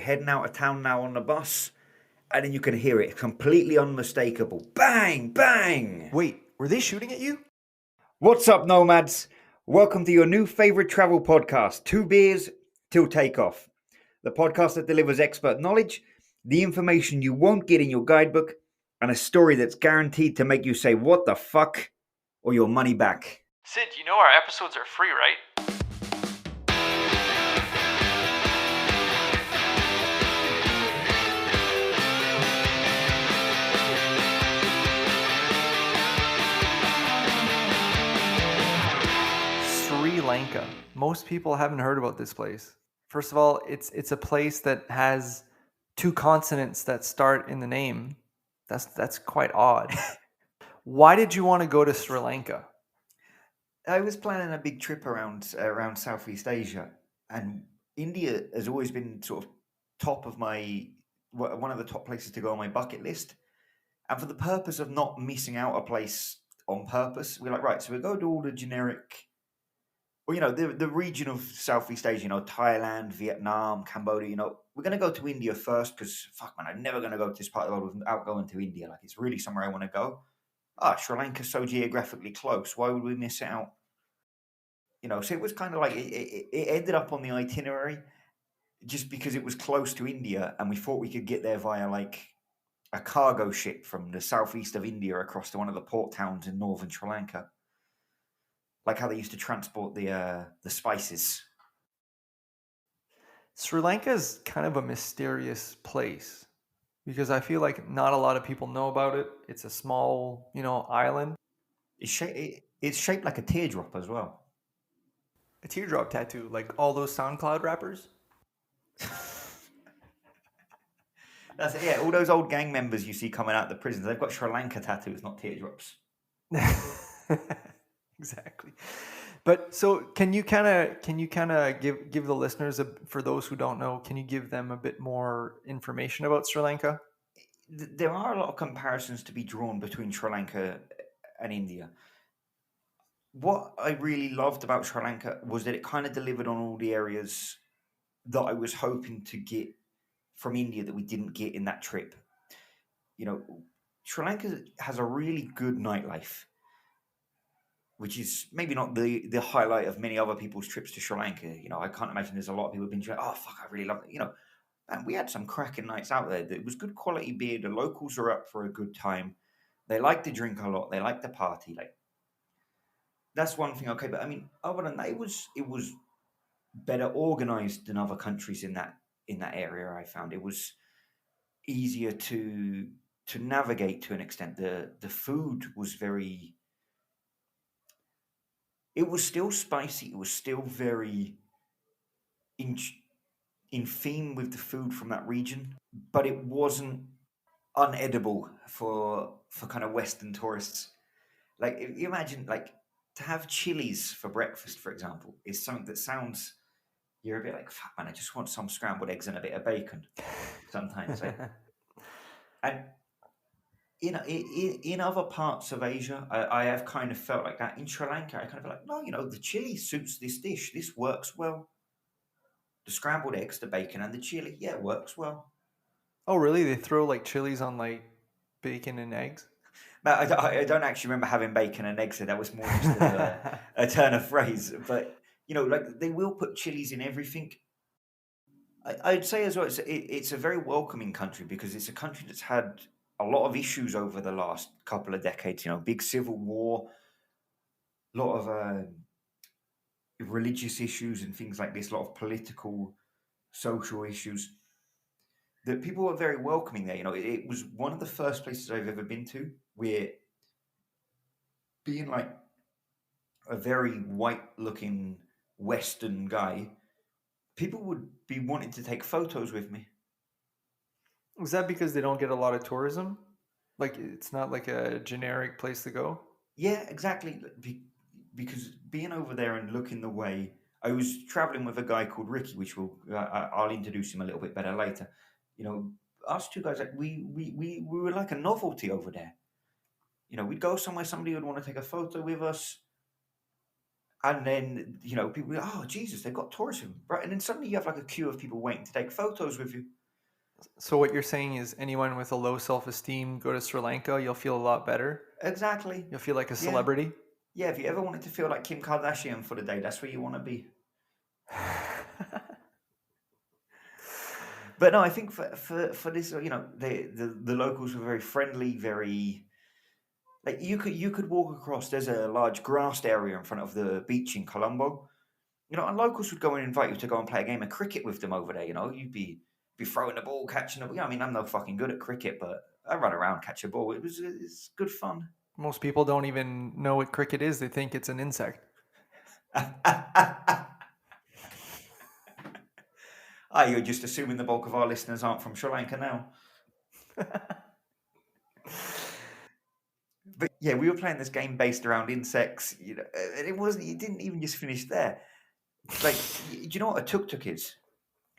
heading out of town now on the bus, and then you can hear it completely unmistakable. Bang, bang! Wait, were they shooting at you? What's up, nomads? Welcome to your new favorite travel podcast, Two Beers Till Takeoff. The podcast that delivers expert knowledge, the information you won't get in your guidebook, and a story that's guaranteed to make you say, what the fuck, or your money back. Sid, you know our episodes are free, right? Sri Lanka. Most people haven't heard about this place. First of all, it's a place that has two consonants that start in the name. That's quite odd. Why did you want to go to Sri Lanka? I was planning a big trip around Southeast Asia, and India has always been sort of top of one of the top places to go on my bucket list. And for the purpose of not missing out a place on purpose, we're like, right, so we go to all the generic, the region of Southeast Asia, Thailand, Vietnam, Cambodia, we're going to go to India first because, fuck, man, I'm never going to go to this part of the world without going to India. Like, it's really somewhere I want to go. Sri Lanka's so geographically close. Why would we miss out? So it was kind of like it ended up on the itinerary just because it was close to India, and we thought we could get there via like a cargo ship from the southeast of India across to one of the port towns in northern Sri Lanka, like how they used to transport the spices. Sri Lanka is kind of a mysterious place because I feel like not a lot of people know about it. It's a small, island. It's shaped like a teardrop as well. A teardrop tattoo, like all those SoundCloud rappers? That's it, yeah. All those old gang members you see coming out of the prisons, they've got Sri Lanka tattoos, not teardrops. Exactly. But so can you kind of give the listeners, for those who don't know, can you give them a bit more information about Sri Lanka? There are a lot of comparisons to be drawn between Sri Lanka and India. What I really loved about Sri Lanka was that it kind of delivered on all the areas that I was hoping to get from India that we didn't get in that trip. Sri Lanka has a really good nightlife, which is maybe not the highlight of many other people's trips to Sri Lanka. I can't imagine there's a lot of people who've been to, oh, fuck, I really love it. And we had some cracking nights out there. It was good quality beer. The locals are up for a good time. They like to drink a lot. They like to party. Like, that's one thing. Okay, but I mean, other than that, it was better organized than other countries in that area. I found it was easier to navigate to an extent. The food was very. It was still spicy. It was still very in theme with the food from that region, but it wasn't unedible for kind of Western tourists. Like, if you imagine, like, to have chilies for breakfast, for example, is something that sounds, you're a bit like, fuck, man, I just want some scrambled eggs and a bit of bacon sometimes. And in other parts of Asia, I have kind of felt like that. In Sri Lanka, I kind of feel like, no, the chili suits this dish. This works well. The scrambled eggs, the bacon, and the chili, yeah, works well. Oh, really? They throw like chilies on like bacon and eggs? But I don't actually remember having bacon and eggs, so that was more just a turn of phrase. But, like, they will put chilies in everything. I'd say as well, it's a very welcoming country because it's a country that's had a lot of issues over the last couple of decades. Big civil war, a lot of religious issues and things like this, a lot of political, social issues. That people were very welcoming there. It was one of the first places I've ever been to where, being like a very white-looking Western guy, people would be wanting to take photos with me. Was that because they don't get a lot of tourism? Like, it's not like a generic place to go? Yeah, exactly. Because being over there and looking the way, I was traveling with a guy called Ricky, which I'll introduce him a little bit better later. Us two guys, like, we were like a novelty over there. We'd go somewhere, somebody would want to take a photo with us, And then, people go, oh, Jesus, they've got tourism. Right. And then suddenly you have like a queue of people waiting to take photos with you. So what you're saying is anyone with a low self-esteem go to Sri Lanka, you'll feel a lot better. Exactly. You'll feel like a Yeah. celebrity. Yeah, if you ever wanted to feel like Kim Kardashian for the day, that's where you want to be. But no, I think for this, the locals were very friendly, very like you could walk across. There's a large grassed area in front of the beach in Colombo, and locals would go and invite you to go and play a game of cricket with them over there. You'd be throwing the ball, catching the ball. I mean, I'm no fucking good at cricket, but I run around, catch a ball. It's good fun. Most people don't even know what cricket is. They think it's an insect. You're just assuming the bulk of our listeners aren't from Sri Lanka now. But yeah, we were playing this game based around insects, and it didn't even just finish there. Like, do you know what a tuk-tuk is?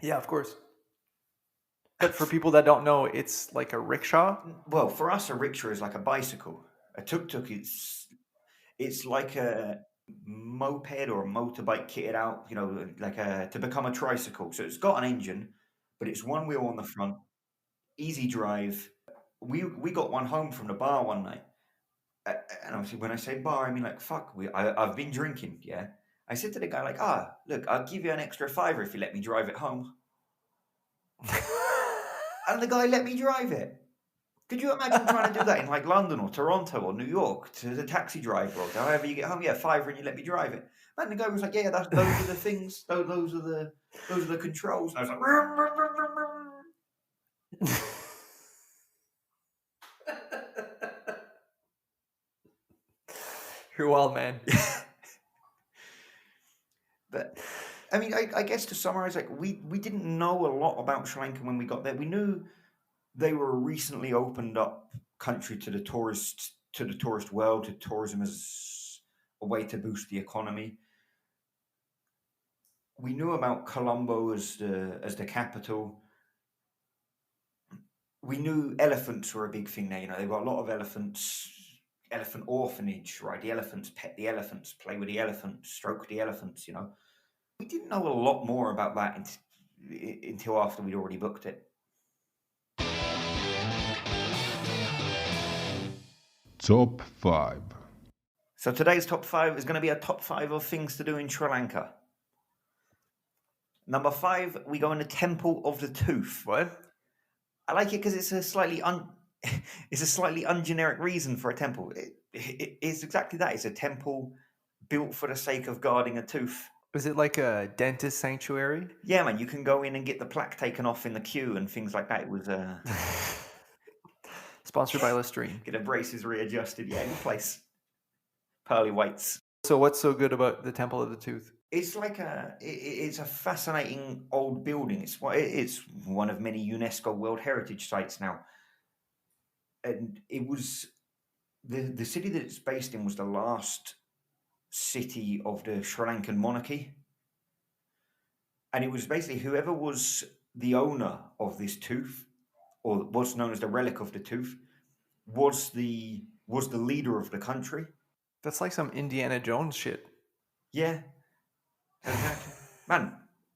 Yeah, of course. But for people that don't know, it's like a rickshaw. Well, for us, a rickshaw is like a bicycle. A tuk-tuk it's like a moped or a motorbike kitted out, to become a tricycle. So it's got an engine, but it's one wheel on the front, easy drive. We got one home from the bar one night. And obviously, when I say bar, I mean like, fuck, I've been drinking, yeah? I said to the guy, like, look, I'll give you an extra $5 if you let me drive it home. And the guy let me drive it. Could you imagine trying to do that in like London or Toronto or New York to the taxi driver or however you get home? Yeah, $5 and you let me drive it. Man, the guy was like, yeah, those are the things. Those are the controls. And I was like, rum, rum, rum, rum, rum. You're wild, man. But I mean, I guess to summarize, like we didn't know a lot about Sri Lanka when we got there. We knew they were a recently opened up country to the tourist world, to tourism as a way to boost the economy. We knew about Colombo as the capital. We knew elephants were a big thing there. They've got a lot of elephants. Elephant orphanage, right? The elephants pet the elephants, play with the elephants, stroke the elephants. We didn't know a lot more about that until after we'd already booked it. Top 5. So today's top 5 is going to be a top 5 of things to do in Sri Lanka. Number 5, we go in the Temple of the Tooth. What? I like it because it's a slightly ungeneric reason for a temple. It's exactly that. It's a temple built for the sake of guarding a tooth. Is it like a dentist sanctuary? Yeah, man. You can go in and get the plaque taken off in the queue and things like that. It was Sponsored by Listerine. Get the braces readjusted. Yeah, any place. Pearly whites. So what's so good about the Temple of the Tooth? It's like it's a fascinating old building. It's one of many UNESCO World Heritage Sites now. And it was the city that it's based in was the last city of the Sri Lankan monarchy. And it was basically whoever was the owner of this tooth, or what's known as the relic of the tooth, was the leader of the country. That's like some Indiana Jones shit. Yeah. Exactly. Man,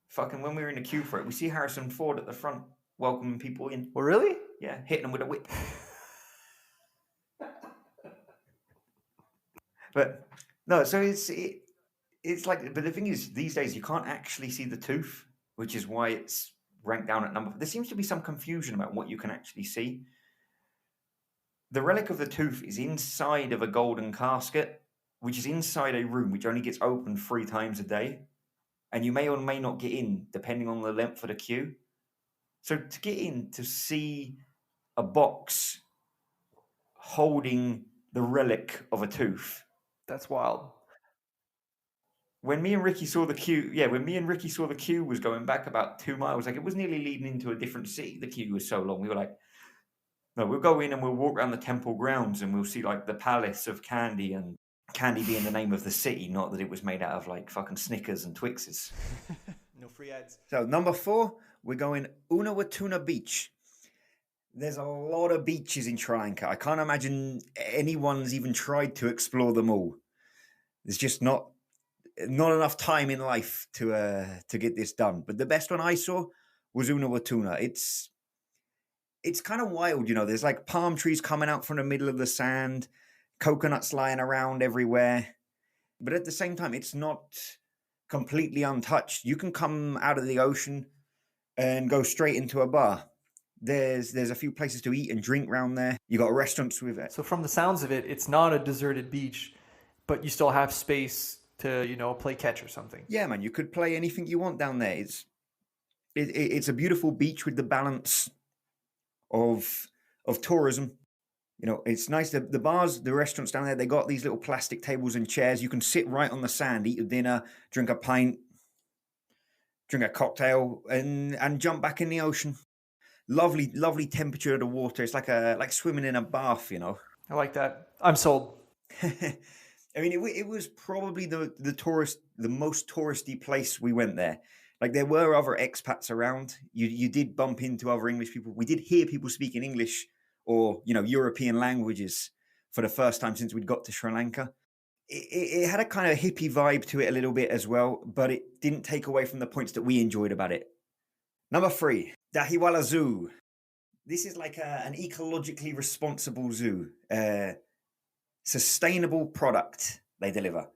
fucking when we were in the queue for it, we see Harrison Ford at the front welcoming people in. Well, really? Yeah, hitting them with a whip. But no, so it's like, but the thing is, these days you can't actually see the tooth, which is why it's ranked down at number. There seems to be some confusion about what you can actually see. The relic of the tooth is inside of a golden casket, which is inside a room which only gets opened 3 times a day. And you may or may not get in, depending on the length of the queue. So to get in, to see a box holding the relic of a tooth. That's wild. When me and Ricky saw the queue was going back about 2 miles, like it was nearly leading into a different city. The queue was so long. We were like, no, we'll go in and we'll walk around the temple grounds and we'll see like the palace of Kandy, and Kandy being the name of the city, not that it was made out of like fucking Snickers and Twixes. No free ads. So number 4, we're going Unawatuna Beach. There's a lot of beaches in Sri Lanka. I can't imagine anyone's even tried to explore them all. There's just not not enough time in life to get this done. But the best one I saw was Unawatuna. It's kind of wild, you know. There's like palm trees coming out from the middle of the sand, coconuts lying around everywhere. But at the same time, it's not completely untouched. You can come out of the ocean and go straight into a bar. There's a few places to eat and drink around there. You got restaurants with it. So from the sounds of it, it's not a deserted beach, but you still have space to, play catch or something. Yeah, man, you could play anything you want down there. It's a beautiful beach with the balance of tourism. You know, it's nice. The bars, the restaurants down there, they got these little plastic tables and chairs. You can sit right on the sand, eat your dinner, drink a pint, drink a cocktail, and jump back in the ocean. Lovely, lovely temperature of the water. It's like swimming in a bath, you know. I like that. I'm sold. I mean, it was probably the most touristy place we went there. Like, there were other expats around. You did bump into other English people. We did hear people speaking English or, European languages for the first time since we'd got to Sri Lanka. It had a kind of hippie vibe to it a little bit as well, but it didn't take away from the points that we enjoyed about it. Number 3, Dahiwala Zoo. This is like an ecologically responsible zoo. Sustainable product they deliver,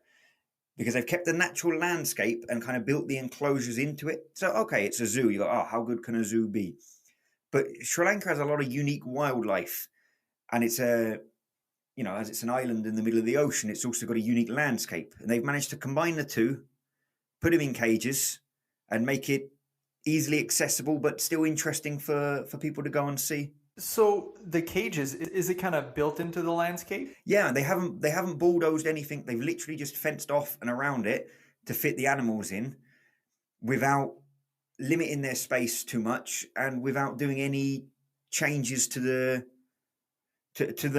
because they've kept the natural landscape and kind of built the enclosures into it. So, okay, it's a zoo. You go, oh, how good can a zoo be? But Sri Lanka has a lot of unique wildlife, and it's as it's an island in the middle of the ocean, it's also got a unique landscape. And they've managed to combine the two, put them in cages, and make it easily accessible, but still interesting for people to go and see. So the cages, is it kind of built into the landscape? Yeah, they haven't bulldozed anything. They've literally just fenced off and around it to fit the animals in, without limiting their space too much and without doing any changes to the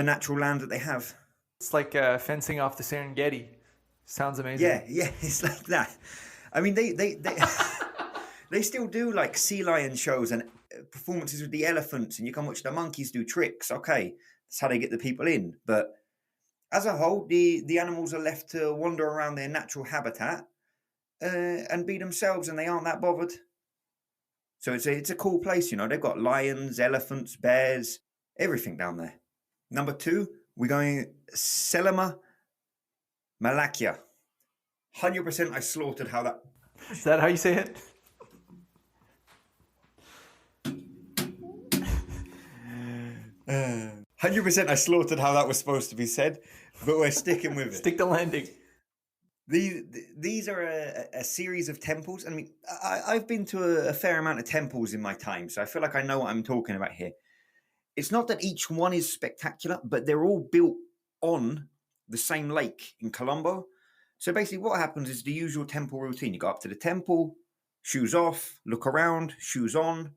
natural land that they have. It's like fencing off the Serengeti. Sounds amazing. Yeah, it's like that. I mean, they they still do like sea lion shows and performances with the elephants, and you can watch the monkeys do tricks. Okay, that's how they get the people in. But as a whole, the animals are left to wander around their natural habitat and be themselves, and they aren't that bothered. So it's a cool place, you know. They've got lions, elephants, bears, everything down there. Number 2, we're going Selama Malakia. 100% I slaughtered how that... Is that how you say it? 100% I slaughtered how that was supposed to be said, but we're sticking with it. Stick the landing. These are a series of temples. I mean, I've been to a fair amount of temples in my time, so I feel like I know what I'm talking about here. It's not that each one is spectacular, but they're all built on the same lake in Colombo. So basically what happens is the usual temple routine. You go up to the temple, shoes off, look around, shoes on.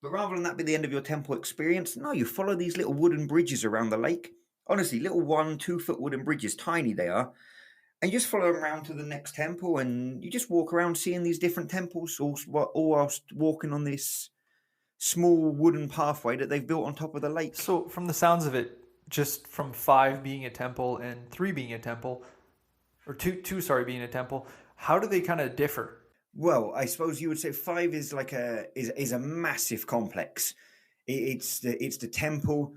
But rather than that be the end of your temple experience, no, you follow these little wooden bridges around the lake. Honestly, little 1-2 foot wooden bridges, tiny they are. And you just follow them around to the next temple, and you just walk around seeing these different temples, all whilst walking on this small wooden pathway that they've built on top of the lake. So from the sounds of it, just from 5 being a temple and 3 being a temple, or two being a temple, how do they kind of differ? Well, I suppose you would say 5 is like a massive complex. It's the temple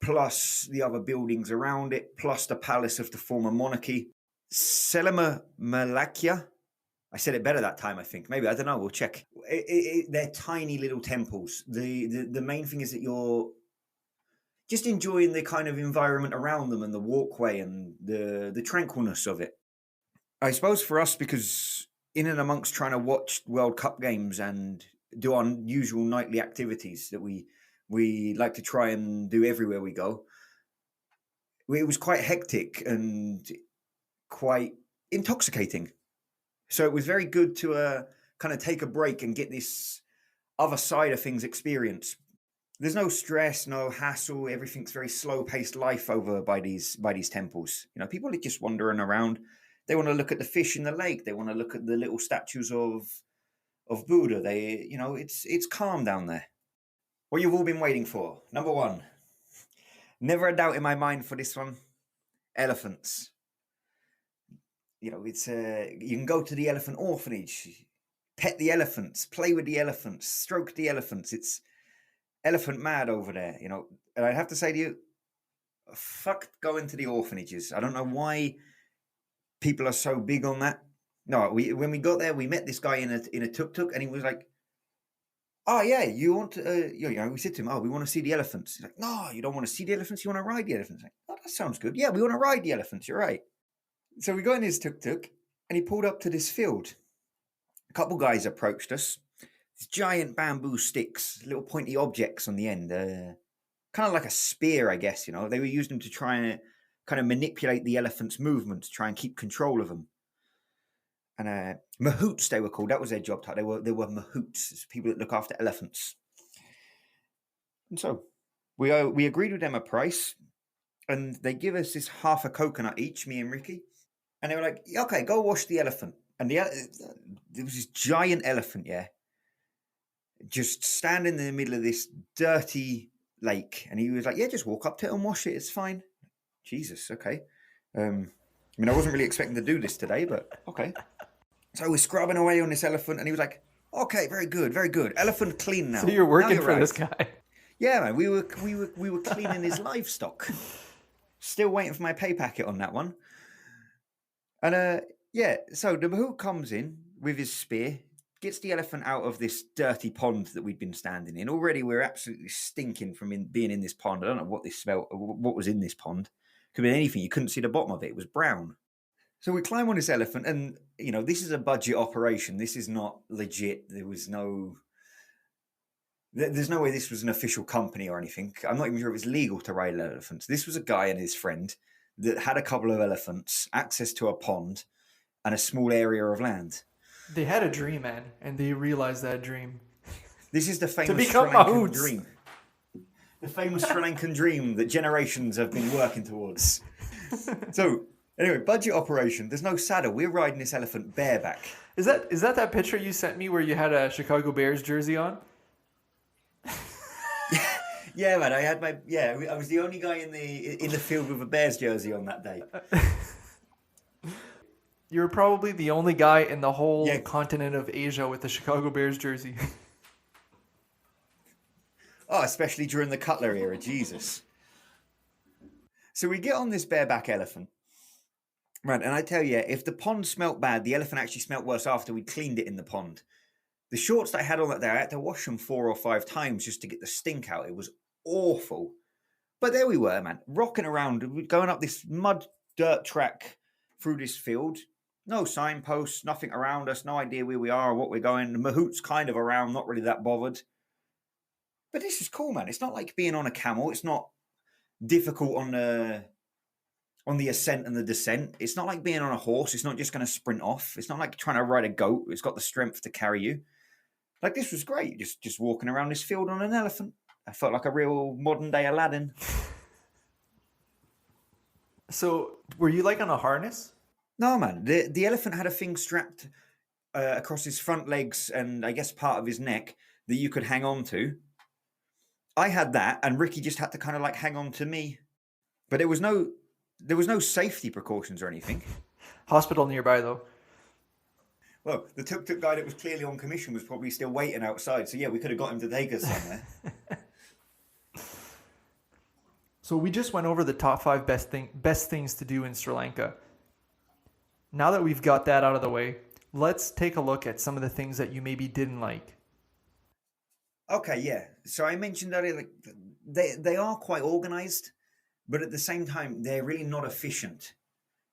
plus the other buildings around it, plus the palace of the former monarchy. Selama Malakia. I said it better that time, I think. Maybe, I don't know, we'll check. They're tiny little temples. The main thing is that you're just enjoying the kind of environment around them and the walkway and the tranquilness of it. I suppose for us, because in and amongst trying to watch World Cup games and do our usual nightly activities that we like to try and do everywhere we go, it was quite hectic and quite intoxicating. So it was very good to kind of take a break and get this other side of things experience. There's no stress, no hassle. Everything's very slow-paced life over by these temples. You know, people are just wandering around. They want to look at the fish in the lake. They want to look at the little statues of Buddha. It's calm down there. What you've all been waiting for. Number 1. Never a doubt in my mind for this one. Elephants. it's you can go to the elephant orphanage, pet the elephants, play with the elephants, stroke the elephants. It's elephant mad over there, And I have to say to you, fuck going to the orphanages. I don't know why people are so big on that. No, when we got there, we met this guy in a tuk-tuk, and he was like, "Oh yeah, you want to?" We said to him, "Oh, we want to see the elephants." He's like, "No, you don't want to see the elephants. You want to ride the elephants." Like, "Oh, that sounds good. Yeah, we want to ride the elephants. You're right." So we got in his tuk-tuk, and he pulled up to this field. A couple guys approached us. These giant bamboo sticks, little pointy objects on the end, kind of like a spear, I guess. They were using them to try and kind of manipulate the elephant's movements, try and keep control of them. And mahouts, they were called. That was their job title. They were mahouts, people that look after elephants. And so we agreed with them a price, and they give us this half a coconut each, me and Ricky. And they were like, "Okay, go wash the elephant." And there was this giant elephant, just standing in the middle of this dirty lake. And he was like, "Yeah, just walk up to it and wash it. It's fine." Jesus, okay. I wasn't really expecting to do this today, but okay. So we're scrubbing away on this elephant, and he was like, "Okay, very good, very good. Elephant clean now." So you're working now for this guy. Yeah, man. We were cleaning his livestock. Still waiting for my pay packet on that one. And so the mahout comes in with his spear, gets the elephant out of this dirty pond that we'd been standing in. Already we're absolutely stinking from being in this pond. I don't know what this smelled, what was in this pond. Could be anything. You couldn't see the bottom of it. It was brown. So we climb on this elephant, and this is a budget operation. This is not legit. There's no way this was an official company or anything. I'm not even sure if it's legal to ride elephants. This was a guy and his friend that had a couple of elephants, access to a pond, and a small area of land. They had a dream, man, and they realized that dream. This is the famous become Sri Lankan mahouts. dream. The famous Sri Lankan dream that generations have been working towards. So, anyway, budget operation. There's no saddle. We're riding this elephant bareback. Is that picture you sent me where you had a Chicago Bears jersey on? Yeah, man. I was the only guy in the field with a Bears jersey on that day. You were probably the only guy in the whole continent of Asia with the Chicago Bears jersey. Oh, especially during the Cutler era, Jesus. So we get on this bareback elephant. Right, and I tell you, if the pond smelt bad, the elephant actually smelt worse after we cleaned it in the pond. The shorts that I had on that day, I had to wash them 4 or 5 times just to get the stink out. It was awful. But there we were, man, rocking around, going up this mud dirt track through this field. No signposts, nothing around us, no idea where we are or what we're going. The mahout's kind of around, not really that bothered. But this is cool, man. It's not like being on a camel. It's not difficult on the ascent and the descent. It's not like being on a horse. It's not just going to sprint off. It's not like trying to ride a goat. It's got the strength to carry you. Like, this was great. Just walking around this field on an elephant. I felt like a real modern day Aladdin. So, were you like on a harness? No, man. The elephant had a thing strapped across his front legs and I guess part of his neck that you could hang on to. I had that, and Ricky just had to kind of like hang on to me. But there was no safety precautions or anything. Hospital nearby, though. Well, the tuk-tuk guy that was clearly on commission was probably still waiting outside. So yeah, we could have got him to take us somewhere. So we just went over the top 5 best things to do in Sri Lanka. Now that we've got that out of the way, let's take a look at some of the things that you maybe didn't like. Okay, yeah. So I mentioned earlier, like, they are quite organized, but at the same time, they're really not efficient.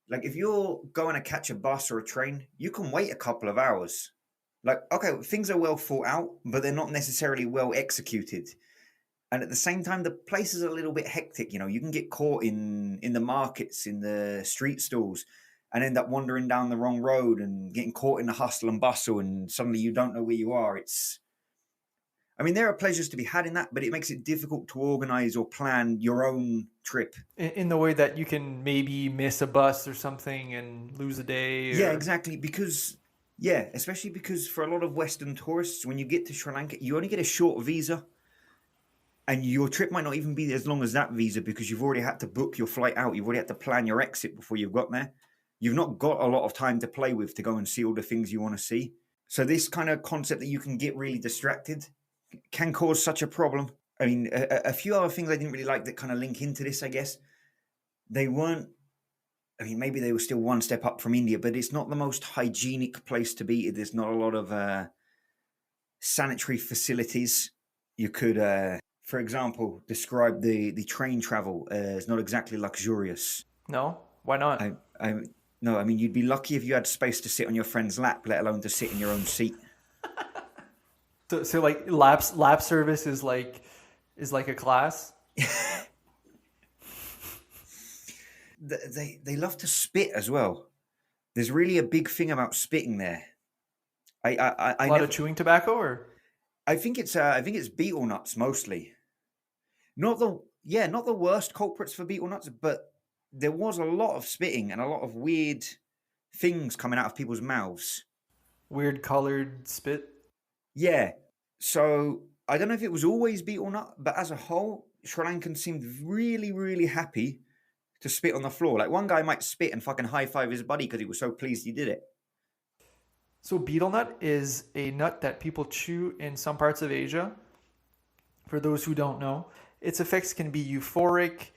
Like, if you're going to catch a bus or a train, you can wait a couple of hours. Like, okay, things are well thought out, but they're not necessarily well executed. And at the same time, the place is a little bit hectic. You can get caught in the markets, in the street stalls, and end up wandering down the wrong road and getting caught in the hustle and bustle, and suddenly you don't know where you are. There are pleasures to be had in that, but it makes it difficult to organize or plan your own trip. In the way that you can maybe miss a bus or something and lose a day. Yeah, exactly. Especially because for a lot of Western tourists, when you get to Sri Lanka, you only get a short visa. And your trip might not even be as long as that visa because you've already had to book your flight out. You've already had to plan your exit before you've got there. you've not got a lot of time to play with to go and see all the things you want to see. So this kind of concept that you can get really distracted can cause such a problem. I mean, a few other things I didn't really like that kind of link into this, I guess. They weren't, I mean, maybe they were still one step up from India, but it's not the most hygienic place to be. There's not a lot of sanitary facilities. You could, for example, describe the train travel as not exactly luxurious. No? Why not? No, I mean, you'd be lucky if you had space to sit on your friend's lap, let alone to sit in your own seat. So like lap service is like a class. They love to spit as well. There's really a big thing about spitting there. A lot of chewing tobacco, or I think it's betel nuts mostly. Not the worst culprits for betel nuts, but there was a lot of spitting and a lot of weird things coming out of people's mouths. Weird colored spit. Yeah. So I don't know if it was always betel nut, but as a whole, Sri Lankans seemed really, really happy to spit on the floor. Like one guy might spit and fucking high five his buddy because he was so pleased he did it. So betel nut is a nut that people chew in some parts of Asia. For those who don't know, its effects can be euphoric,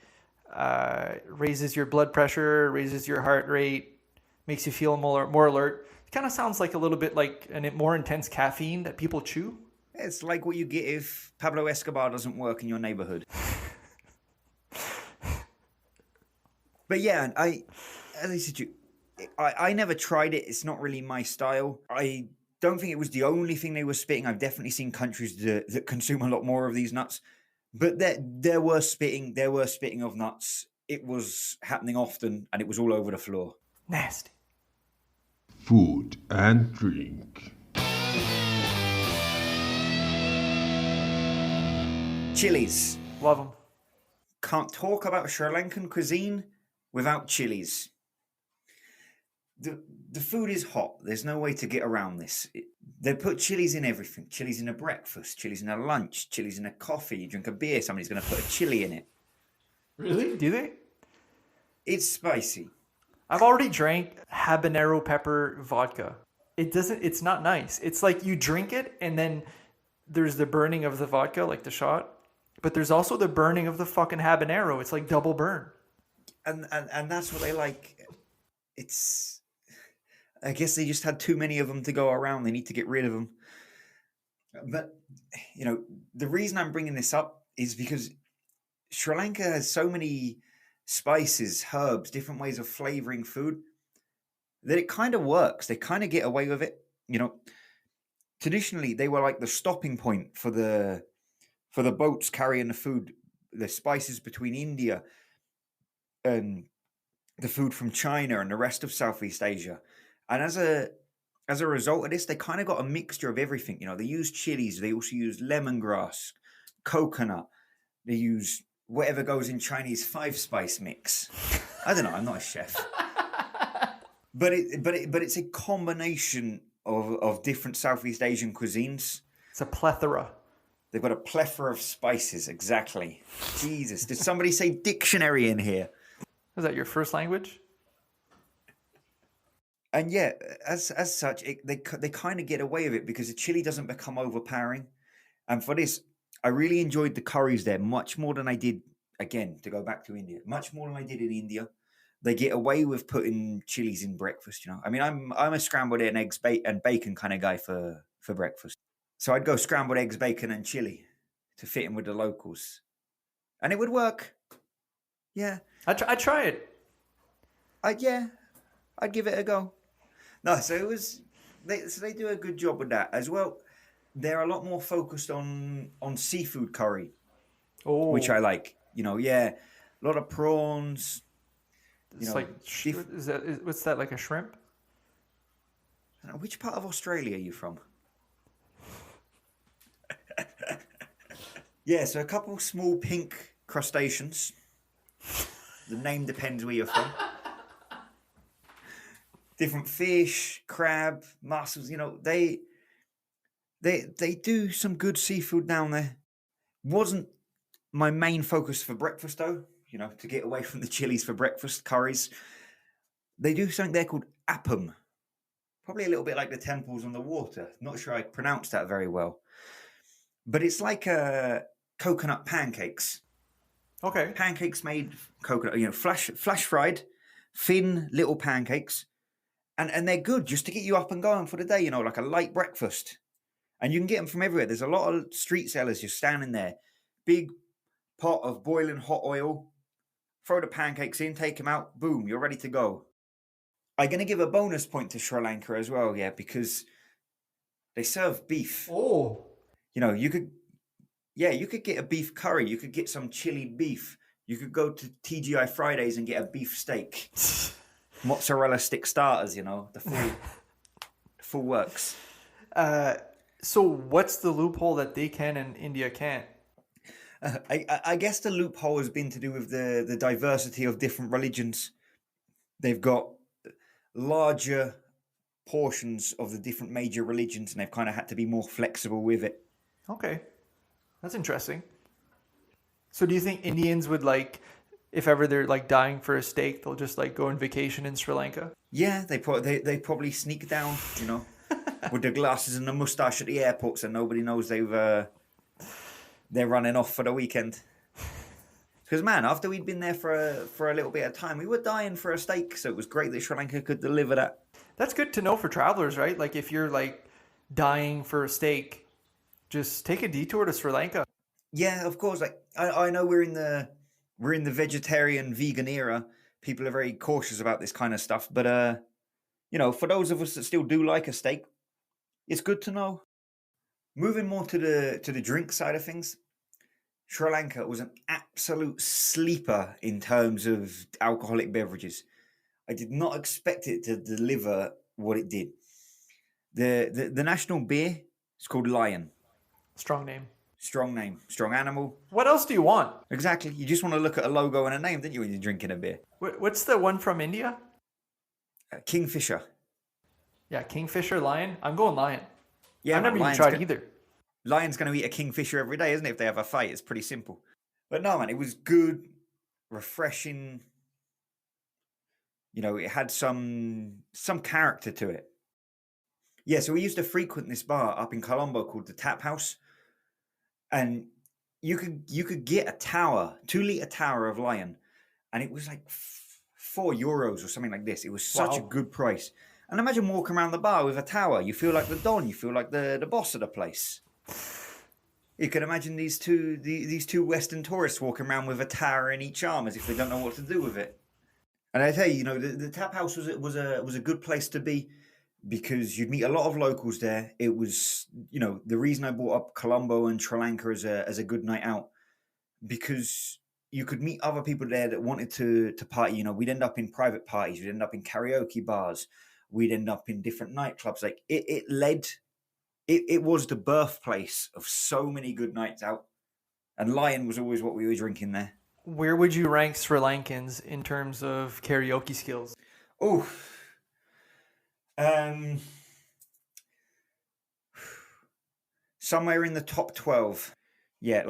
raises your blood pressure, raises your heart rate, makes you feel more alert. It kind of sounds like a little bit like a more intense caffeine that people chew. It's like what you get if Pablo Escobar doesn't work in your neighborhood. But yeah, as I said to you, I never tried it. It's not really my style. I don't think it was the only thing they were spitting. I've definitely seen countries that consume a lot more of these nuts. But there were spitting of nuts. It was happening often, and it was all over the floor. Nasty. Food and drink. Chilies. Love them. Can't talk about Sri Lankan cuisine without chilies. The food is hot. There's no way to get around this. They put chilies in everything. Chilies in a breakfast, chilies in a lunch, chilies in a coffee. You drink a beer, somebody's going to put a chili in it. Really? Do they? It's spicy. I've already drank habanero pepper vodka. It's not nice. It's like you drink it and then there's the burning of the vodka, like the shot. But there's also the burning of the fucking habanero. It's like double burn. And that's what they like. I guess they just had too many of them to go around. They need to get rid of them. But, the reason I'm bringing this up is because Sri Lanka has so many spices, herbs, different ways of flavoring food that it kind of works. They kind of get away with it. Traditionally, they were like the stopping point for the boats carrying the food, the spices between India and the food from China and the rest of Southeast Asia. And as a result of this, they kind of got a mixture of everything. They use chilies. They also use lemongrass, coconut. They use whatever goes in Chinese 5-spice mix. I don't know. I'm not a chef. But it's a combination of different Southeast Asian cuisines. It's a plethora. They've got a plethora of spices. Exactly. Jesus, did somebody say dictionary in here? Is that your first language? And yeah, as such, they kind of get away with it because the chili doesn't become overpowering. And for this, I really enjoyed the curries there much more than I did, again, to go back to India, much more than I did in India. They get away with putting chilies in breakfast, I mean, I'm a scrambled eggs and bacon kind of guy for breakfast. So I'd go scrambled eggs, bacon, and chili to fit in with the locals. And it would work. Yeah. I'd try it. I'd give it a go. No, so it was. They do a good job with that as well. They're a lot more focused on seafood curry, which I like. A lot of prawns. It's like what's that, like a shrimp? Which part of Australia are you from? Yeah, so a couple small pink crustaceans. The name depends where you're from. Different fish, crab, mussels. They do some good seafood down there. Wasn't my main focus for breakfast though. To get away from the chilies for breakfast, curries. they do something there called appam. Probably a little bit like the temples on the water. Not sure I pronounced that very well. But it's like coconut pancakes. Okay. Pancakes made coconut, flash fried, thin little pancakes. And they're good just to get you up and going for the day, like a light breakfast. And you can get them from everywhere. There's a lot of street sellers just standing there. Big pot of boiling hot oil. Throw the pancakes in, take them out. Boom, you're ready to go. I'm going to give a bonus point to Sri Lanka as well, because they serve beef. Oh. You could get a beef curry. You could get some chili beef. You could go to TGI Fridays and get a beef steak. Mozzarella stick starters, the full works. So what's the loophole that they can and India can't? I guess the loophole has been to do with the diversity of different religions. They've got larger portions of the different major religions, and they've kind of had to be more flexible with it. Okay. That's interesting. So do you think Indians would if ever they're dying for a steak, they'll just go on vacation in Sri Lanka? Yeah, they probably sneak down, with the glasses and the mustache at the airport, so nobody knows they're running off for the weekend. Because man, after we'd been there for a little bit of time, we were dying for a steak, so it was great that Sri Lanka could deliver that. That's good to know for travelers, right? If you're dying for a steak, just take a detour to Sri Lanka. Yeah, of course. I know we're in the vegetarian vegan era. People are very cautious about this kind of stuff, but for those of us that still do like a steak, it's good to know. Moving more to the drink side of things, Sri Lanka was an absolute sleeper in terms of alcoholic beverages. I did not expect it to deliver what it did. The national beer is called Lion. Strong name. Strong name. Strong animal. What else do you want? Exactly. You just want to look at a logo and a name, don't you, when you're drinking a beer? What's the one from India? Kingfisher. Yeah, Kingfisher, Lion. I'm going Lion. Yeah, I've never even tried either. Lion's going to eat a kingfisher every day, isn't it? If they have a fight, it's pretty simple. But no, man, it was good, refreshing. It had some character to it. Yeah, so we used to frequent this bar up in Colombo called the Tap House, and you could get a 2-liter tower of Lion, and it was like €4 or something like this. It was such a good price. And imagine walking around the bar with a tower. You feel like the Don. You feel like the boss of the place. You can imagine these two Western tourists walking around with a tower in each arm as if they don't know what to do with it. And I tell you, the Tap House was a good place to be because you'd meet a lot of locals there. It was, the reason I brought up Colombo and Sri Lanka as a good night out, because you could meet other people there that wanted to party. We'd end up in private parties. We'd end up in karaoke bars. We'd end up in different nightclubs. It was the birthplace of so many good nights out. And Lion was always what we were drinking there. Where would you rank Sri Lankans in terms of karaoke skills? Oh, somewhere in the top 12. Yeah,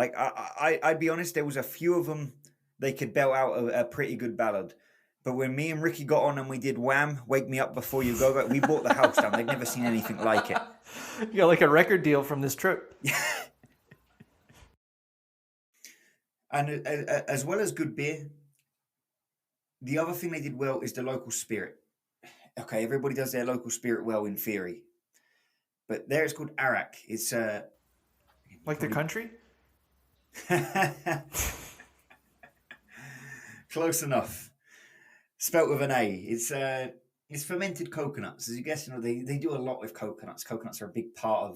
I'd be honest, there was a few of them, they could belt out a pretty good ballad. But when me and Ricky got on and we did Wham, Wake Me Up Before You Go, we bought the house down. They'd never seen anything like it. You got a record deal from this trip. And as well as good beer, the other thing they did well is the local spirit. Okay, everybody does their local spirit well in theory. But there it's called Arak. It's the country? Close enough. Spelt with an A. It's fermented coconuts. As you guess, they do a lot with coconuts. Coconuts are a big part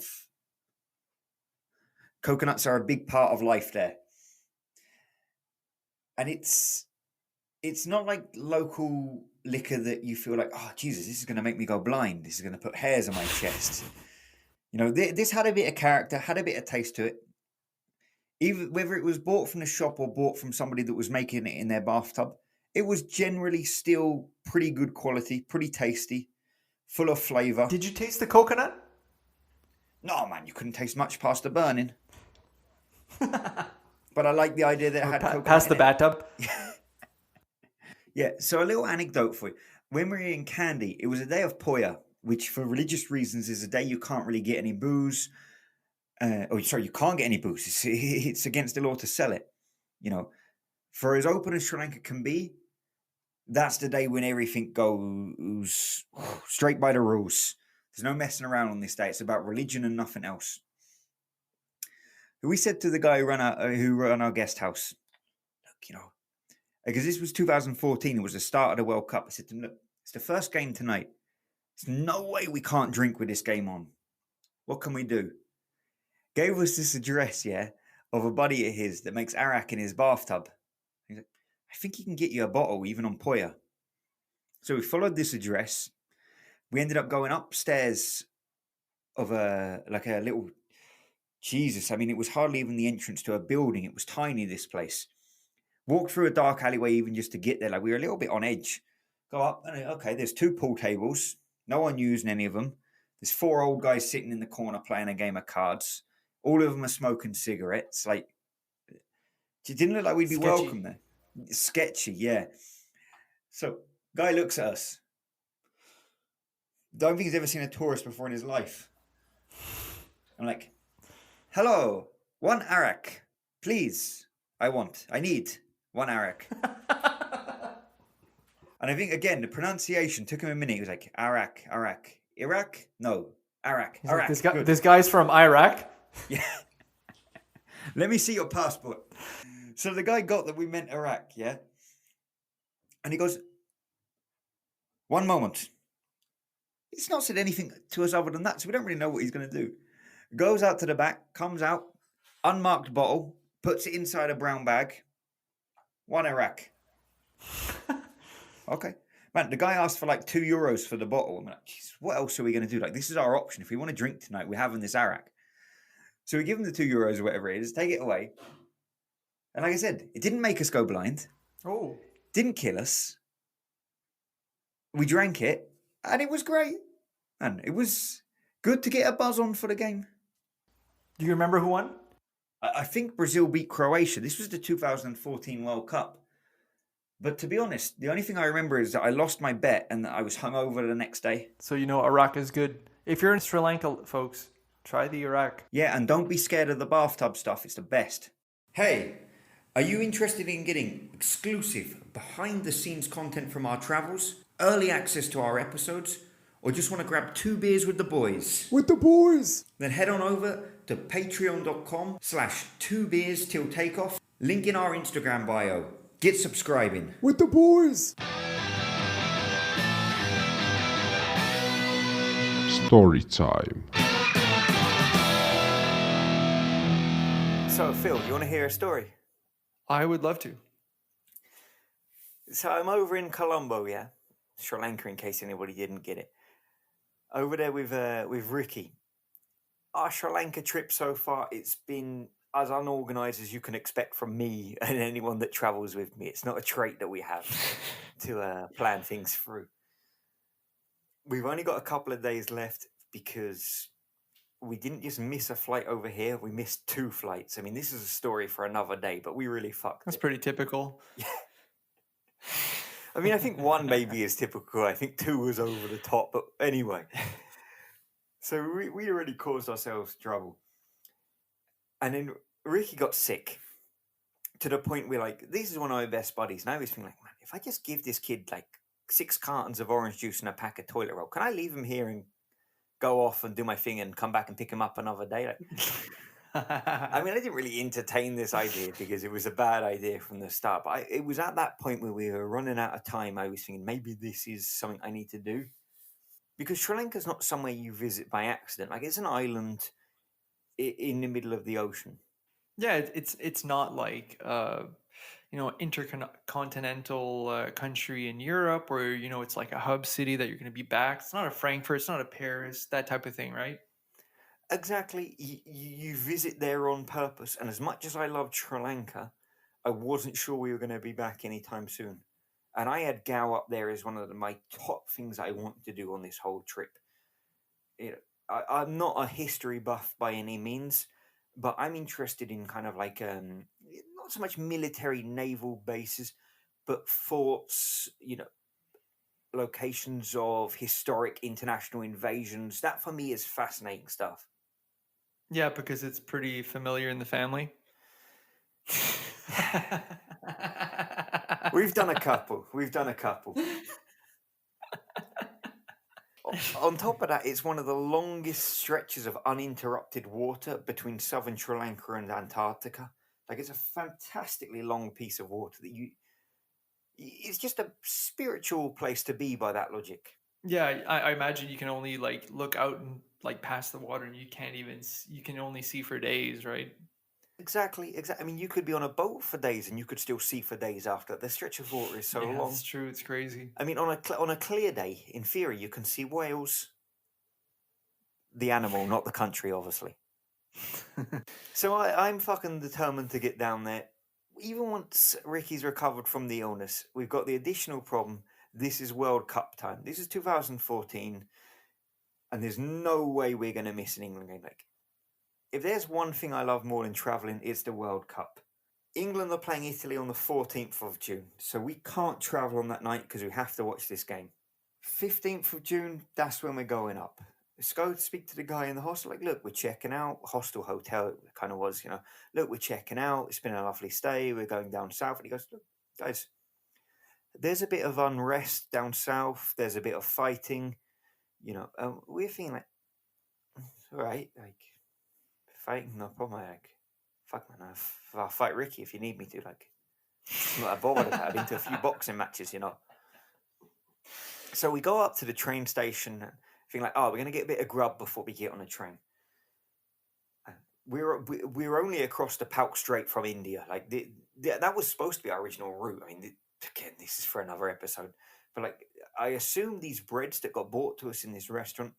of life there. And it's not like local liquor that you feel like, oh Jesus, this is going to make me go blind. This is going to put hairs on my chest. This had a bit of character, had a bit of taste to it. Even whether it was bought from the shop or bought from somebody that was making it in their bathtub, it was generally still pretty good quality, pretty tasty, full of flavour. Did you taste the coconut? No, man, you couldn't taste much past the burning. But I like the idea that it had coconut past the in it. bathtub? Yeah, so a little anecdote for you. when we were in Kandy, it was a day of Poya, which for religious reasons is a day you can't really get any booze. You can't get any booze. It's against the law to sell it. You know, for as open as Sri Lanka can be, that's the day when everything goes straight by the rules. There's no messing around on this day. It's about religion and nothing else. We said to the guy who ran our guest house, look, because this was 2014, it was the start of the World Cup. I said to him, look, it's the first game tonight. There's no way we can't drink with this game on. What can we do? Gave us this address, of a buddy of his that makes arak in his bathtub. He's like, I think he can get you a bottle even on Poya. So we followed this address. We ended up going upstairs of a little, Jesus, I mean, it was hardly even the entrance to a building. It was tiny, this place. Walked through a dark alleyway even just to get there. Like, we were a little bit on edge. Go up, and okay, there's 2 pool tables. No one using any of them. There's 4 old guys sitting in the corner playing a game of cards. All of them are smoking cigarettes. Like, it didn't look like we'd be welcome there. Sketchy, yeah. So, guy looks at us. Don't think he's ever seen a tourist before in his life. I'm like, hello, 1 arak, please. I need 1 arak. And I think, again, the pronunciation took him a minute. He was like, arak. Iraq? No, arak. He's Arak. like, this guy's from Iraq. Yeah. Let me see your passport. So the guy got that we meant Iraq, yeah? And he goes, 1 moment. He's not said anything to us other than that, so we don't really know what he's going to do. Goes out to the back, comes out, unmarked bottle, puts it inside a brown bag. 1 Iraq. Okay. Man, the guy asked for like €2 for the bottle. I'm like, what else are we going to do? Like, this is our option. If we want to drink tonight, we're having this Iraq. So we give him the €2 or whatever it is, take it away. And like I said, it didn't make us go blind. Oh. Didn't kill us. We drank it, and it was great. And it was good to get a buzz on for the game. Do you remember who won? I think Brazil beat Croatia. This was the 2014 World Cup. But to be honest, the only thing I remember is that I lost my bet and that I was hungover the next day. So you know Iraq is good. If you're in Sri Lanka, folks, try the Iraq. Yeah, and don't be scared of the bathtub stuff. It's the best. Hey, are you interested in getting exclusive, behind-the-scenes content from our travels, early access to our episodes, or just want to grab 2 beers with the boys? With the boys! Then head on over to patreon.com/2beers till takeoff. Link in our Instagram bio. Get subscribing. With the boys! Story time. So, Phil, you want to hear a story? I would love to. So I'm over in Colombo, Sri Lanka, in case anybody didn't get it. Over there with Ricky. Our Sri Lanka trip so far, it's been as unorganized as you can expect from me and anyone that travels with me. It's not a trait that we have to plan things through. We've only got a couple of days left because we didn't just miss a flight over here. We missed 2 flights. I mean, this is a story for another day, but we really fucked That's it. pretty typical. Yeah. I mean, I think 1 maybe is typical. I think 2 was over the top. But anyway, so we already caused ourselves trouble. And then Ricky got sick to the point where, like, this is one of my best buddies. And I was thinking, like, man, if I just give this kid, like, 6 cartons of orange juice and a pack of toilet roll, can I leave him here and go off and do my thing and come back and pick him up another day? Like, I mean, I didn't really entertain this idea because it was a bad idea from the start. But it was at that point where we were running out of time. I was thinking maybe this is something I need to do. Because Sri Lanka's not somewhere you visit by accident. Like, it's an island in the middle of the ocean. Yeah, it's not like intercontinental country in Europe where it's like a hub city that you're going to be back. It's not a Frankfurt, it's not a Paris, that type of thing, right? Exactly. You visit there on purpose. And as much as I loved Sri Lanka, I wasn't sure we were going to be back anytime soon. And I had Gow up there as one of my top things I wanted to do on this whole trip. I'm not a history buff by any means, but I'm interested in kind of like not so much military naval bases, but forts, locations of historic international invasions. That for me is fascinating stuff. Yeah, because it's pretty familiar in the family. We've done a couple. On top of that, it's one of the longest stretches of uninterrupted water between southern Sri Lanka and Antarctica. Like, it's a fantastically long piece of water that it's just a spiritual place to be by that logic. Yeah, I imagine you can only like look out and like past the water, and you can't even you can only see for days, right? Exactly. I mean, you could be on a boat for days and you could still see for days after. The stretch of water is so Yeah, long. that's true. It's crazy. I mean, on a clear day, in theory, you can see whales. The animal, not the country, obviously. So I'm fucking determined to get down there. Even once Ricky's recovered from the illness, we've got the additional problem. This is World Cup time. This is 2014, and there's no way we're going to miss an England game. Like, if there's one thing I love more than travelling, it's the World Cup. England are playing Italy on the 14th of June, so we can't travel on that night because we have to watch this game. 15th of June, that's when we're going up. Let's go speak to the guy in the hostel. Like, look, we're checking out. Hostel, hotel, it kind of was, Look, we're checking out. It's been a lovely stay. We're going down south. And he goes, look, guys, there's a bit of unrest down south. There's a bit of fighting. We're thinking like, all right, like, fighting, no problem. Like, fuck, man, I'll fight Ricky if you need me to. Like, I'm not bothered about it. I've been to a few boxing matches, So we go up to the train station, thinking like, oh, we're going to get a bit of grub before we get on a train. We're only across the Palk Strait from India. Like, that was supposed to be our original route. I mean, again, this is for another episode. But, like, I assume these breads that got brought to us in this restaurant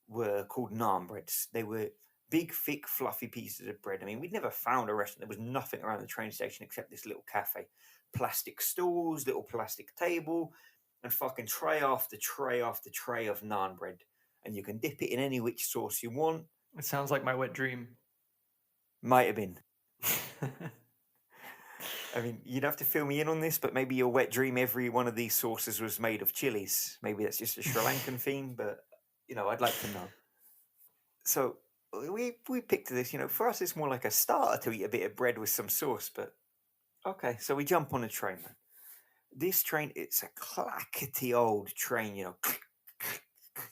were called naan breads. They were big, thick, fluffy pieces of bread. I mean, we'd never found a restaurant. There was nothing around the train station except this little cafe. Plastic stools, little plastic table, and fucking tray after tray after tray of naan bread. And you can dip it in any which sauce you want. It sounds like my wet dream. Might have been. I mean, you'd have to fill me in on this, but maybe your wet dream, every one of these sauces was made of chilies. Maybe that's just a Sri Lankan theme, but, I'd like to know. So we picked this, for us it's more like a starter to eat a bit of bread with some sauce, but okay, so we jump on a train, man. This train, it's a clackety old train,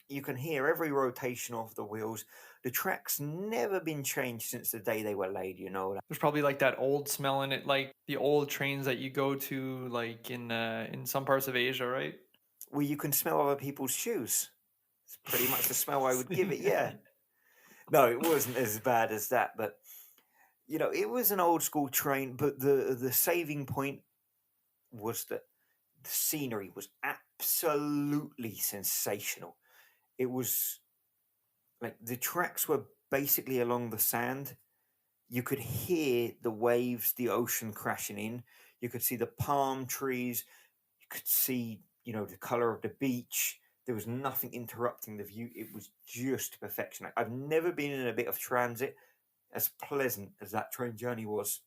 You can hear every rotation of the wheels. The track's never been changed since the day they were laid, There's probably like that old smell in it, like the old trains that you go to, like in some parts of Asia, right? Where you can smell other people's shoes. It's pretty much the smell I would give it, yeah. No, it wasn't as bad as that, but it was an old school train, but the saving point was that the scenery was absolutely sensational. It was like the tracks were basically along the sand. You could hear the waves, the ocean crashing in. You could see the palm trees. You could see, the color of the beach. There was nothing interrupting the view. It was just perfection. I've never been in a bit of transit as pleasant as that train journey was.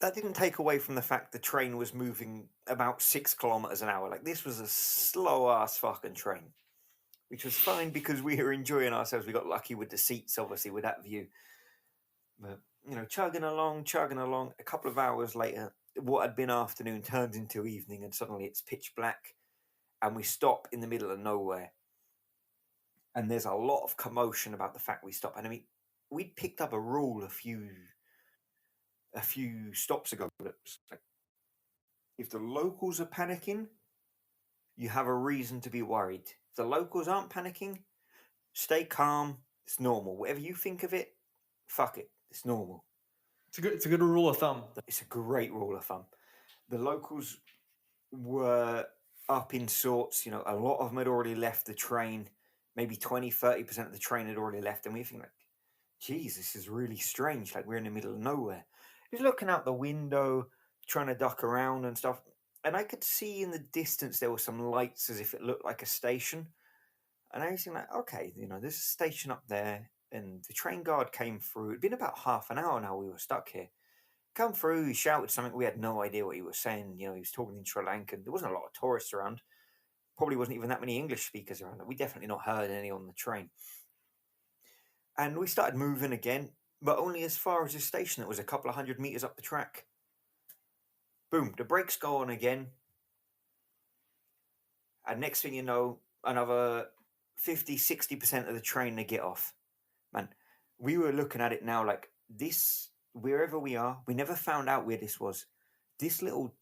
That didn't take away from the fact the train was moving about 6 kilometers an hour. Like, this was a slow ass fucking train, which was fine because we were enjoying ourselves. We got lucky with the seats, obviously, with that view. But, chugging along. A couple of hours later, what had been afternoon turns into evening, and suddenly it's pitch black, and we stop in the middle of nowhere. And there's a lot of commotion about the fact we stop. And I mean, we'd picked up a rule a few stops ago. Like, if the locals are panicking, you have a reason to be worried. If the locals aren't panicking, stay calm. It's normal. Whatever you think of it, fuck it. It's normal. It's a good rule of thumb. It's a great rule of thumb. The locals were up in sorts. A lot of them had already left the train. Maybe 20-30% of the train had already left. And we think like, geez, this is really strange. Like, we're in the middle of nowhere. Just looking out the window, trying to duck around and stuff. And I could see in the distance there were some lights as if it looked like a station. And I was thinking like, okay, there's a station up there. And the train guard came through. It'd been about half an hour now we were stuck here. Come through, he shouted something. We had no idea what he was saying. He was talking in Sri Lankan. There wasn't a lot of tourists around. probably wasn't even that many English speakers around. We definitely not heard any on the train. And we started moving again, but only as far as the station. It was a couple of 100 meters up the track. Boom, the brakes go on again. And next thing you know, another 50, 60% of the train to get off. Man, we were looking at it now like this, wherever we are, we never found out where this was. This little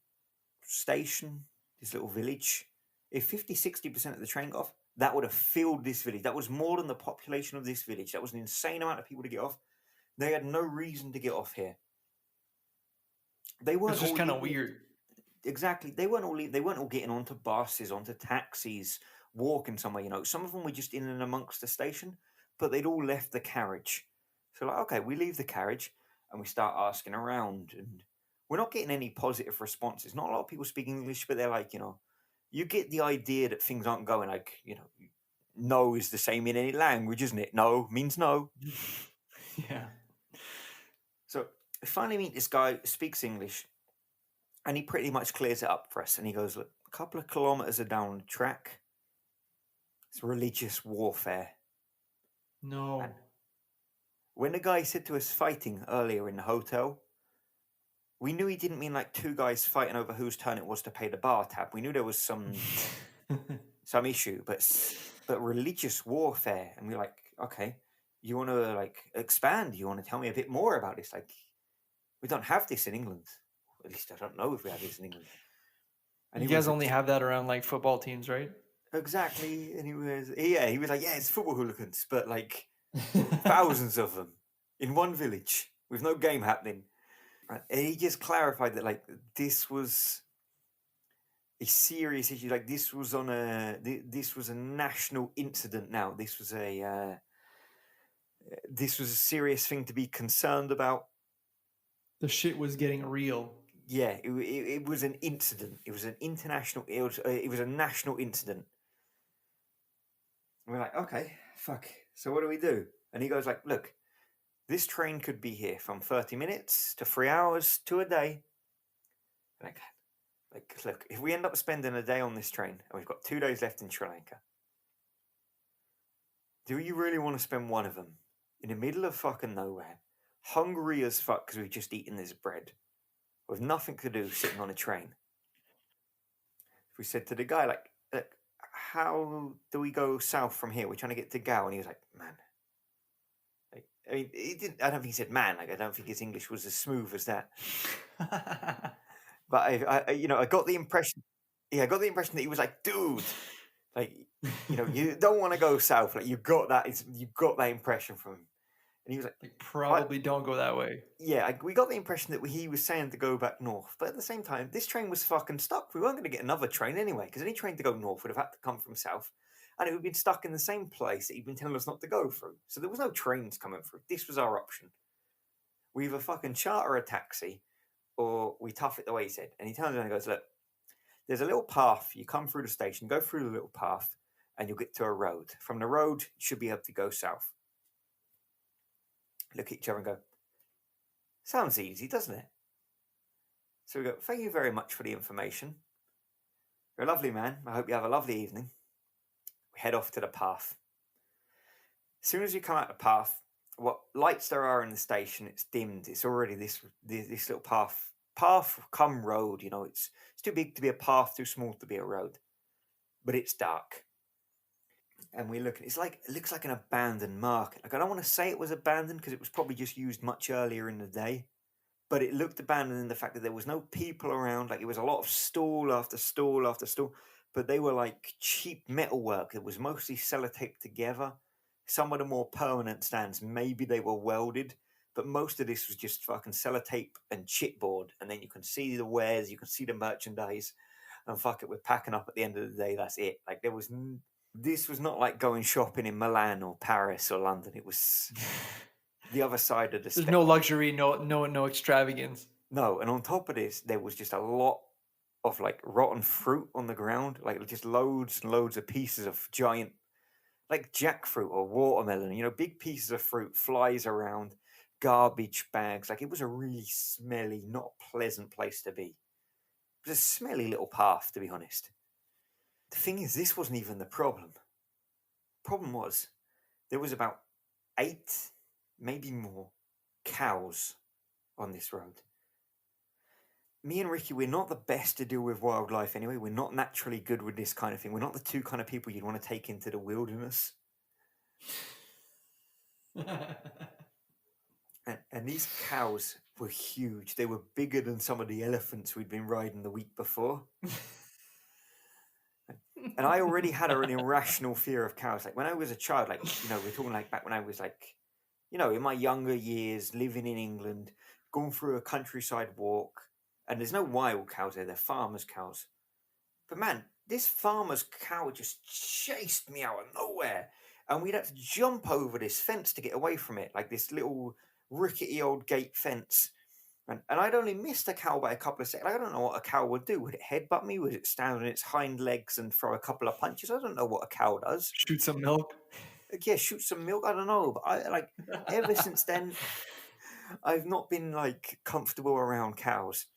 station, this little village, if 50, 60% of the train got off, that would have filled this village. That was more than the population of this village. That was an insane amount of people to get off. They had no reason to get off here. They weren't. It's just kind of weird. Exactly. They weren't all getting onto buses, onto taxis, walking somewhere. You know, some of them were just in and amongst the station, but they'd all left the carriage. So like, okay, we leave the carriage and we start asking around, and we're not getting any positive responses. Not a lot of people speak English, but they're like, you know, you get the idea that things aren't going like, you know, no is the same in any language, isn't it? No means no. Yeah. So I finally meet this guy who speaks English, and he pretty much clears it up for us. And he goes, look, a couple of kilometers down the track, it's religious warfare. No. And when the guy said to us fighting earlier in the hotel, we knew he didn't mean like two guys fighting over whose turn it was to pay the bar tab. We knew there was some issue, but religious warfare. And we're like, okay, you want to like expand? You want to tell me a bit more about this? Like, we don't have this in England. At least I don't know if we have this in England. And you guys only have that around like football teams, right? Exactly. And he was like, yeah, it's football hooligans, but like thousands of them in one village with no game happening. Right? And he just clarified that like this was a serious issue. Like this was a national incident. Now this was a serious thing to be concerned about. The shit was getting real. Yeah, it was an incident. It was an international. It was a national incident. And we're like, okay, fuck. So what do we do? And he goes like, look, this train could be here from 30 minutes to 3 hours to a day. Like, look, if we end up spending a day on this train and we've got 2 days left in Sri Lanka, do you really want to spend one of them in the middle of fucking nowhere, hungry as fuck because we've just eaten this bread, with nothing to do, sitting on a train? We said to the guy, like, look, how do we go south from here? We're trying to get to Goa. And he was like, man. Like, I mean, I don't think he said man. Like, I don't think his English was as smooth as that. But I got the impression. Yeah, I got the impression that he was like, dude, like, you know, you don't want to go south. Like, you got that impression from him. And he was like, probably don't go that way. Yeah, we got the impression that he was saying to go back north. But at the same time, this train was fucking stuck. We weren't going to get another train anyway, because any train to go north would have had to come from south. And it would have been stuck in the same place that he'd been telling us not to go through. So there was no trains coming through. This was our option. We either fucking charter a taxi or we tough it the way he said. And he turns around and goes, look, there's a little path. You come through the station, go through the little path, and you'll get to a road. From the road, you should be able to go south. Look at each other and go, sounds easy, doesn't it? So we go, thank you very much for the information. You're a lovely man. I hope you have a lovely evening. We head off to the path. As soon as you come out the path, what lights there are in the station, it's dimmed. It's already this little path come road. You know, it's too big to be a path, too small to be a road. But it's dark. And we look, it looks like an abandoned market. Like, I don't want to say it was abandoned because it was probably just used much earlier in the day. But it looked abandoned in the fact that there was no people around. Like, it was a lot of stall after stall after stall. But they were like cheap metalwork. It was mostly sellotaped together. Some of the more permanent stands, maybe they were welded. But most of this was just fucking sellotape and chipboard. And then you can see the wares, you can see the merchandise. And fuck it, we're packing up at the end of the day. That's it. Like, this was not like going shopping in Milan or Paris or London. It was the other side of the spectrum. There's no luxury, no extravagance. No, and on top of this, there was just a lot of like rotten fruit on the ground, like just loads and loads of pieces of giant, like jackfruit or watermelon, you know, big pieces of fruit, flies around, garbage bags. Like, it was a really smelly, not pleasant place to be. It was a smelly little path, to be honest. The thing is, this wasn't even the problem. Problem was, there was about 8, maybe more, cows on this road. Me and Ricky, we're not the best to deal with wildlife anyway. We're not naturally good with this kind of thing. We're not the two kind of people you'd want to take into the wilderness. And these cows were huge. They were bigger than some of the elephants we'd been riding the week before. And I already had an irrational fear of cows. Like when I was a child, like, you know, we're talking like back when I was like, you know, in my younger years, living in England, going through a countryside walk, and there's no wild cows there, they're farmers' cows. But man, this farmer's cow just chased me out of nowhere. And we'd had to jump over this fence to get away from it, like this little rickety old gate fence. And I'd only missed a cow by a couple of seconds. I don't know what a cow would do. Would it headbutt me? Would it stand on its hind legs and throw a couple of punches? I don't know what a cow does. Shoot some milk. Yeah, shoot some milk. I don't know. But I like ever since then, I've not been like comfortable around cows.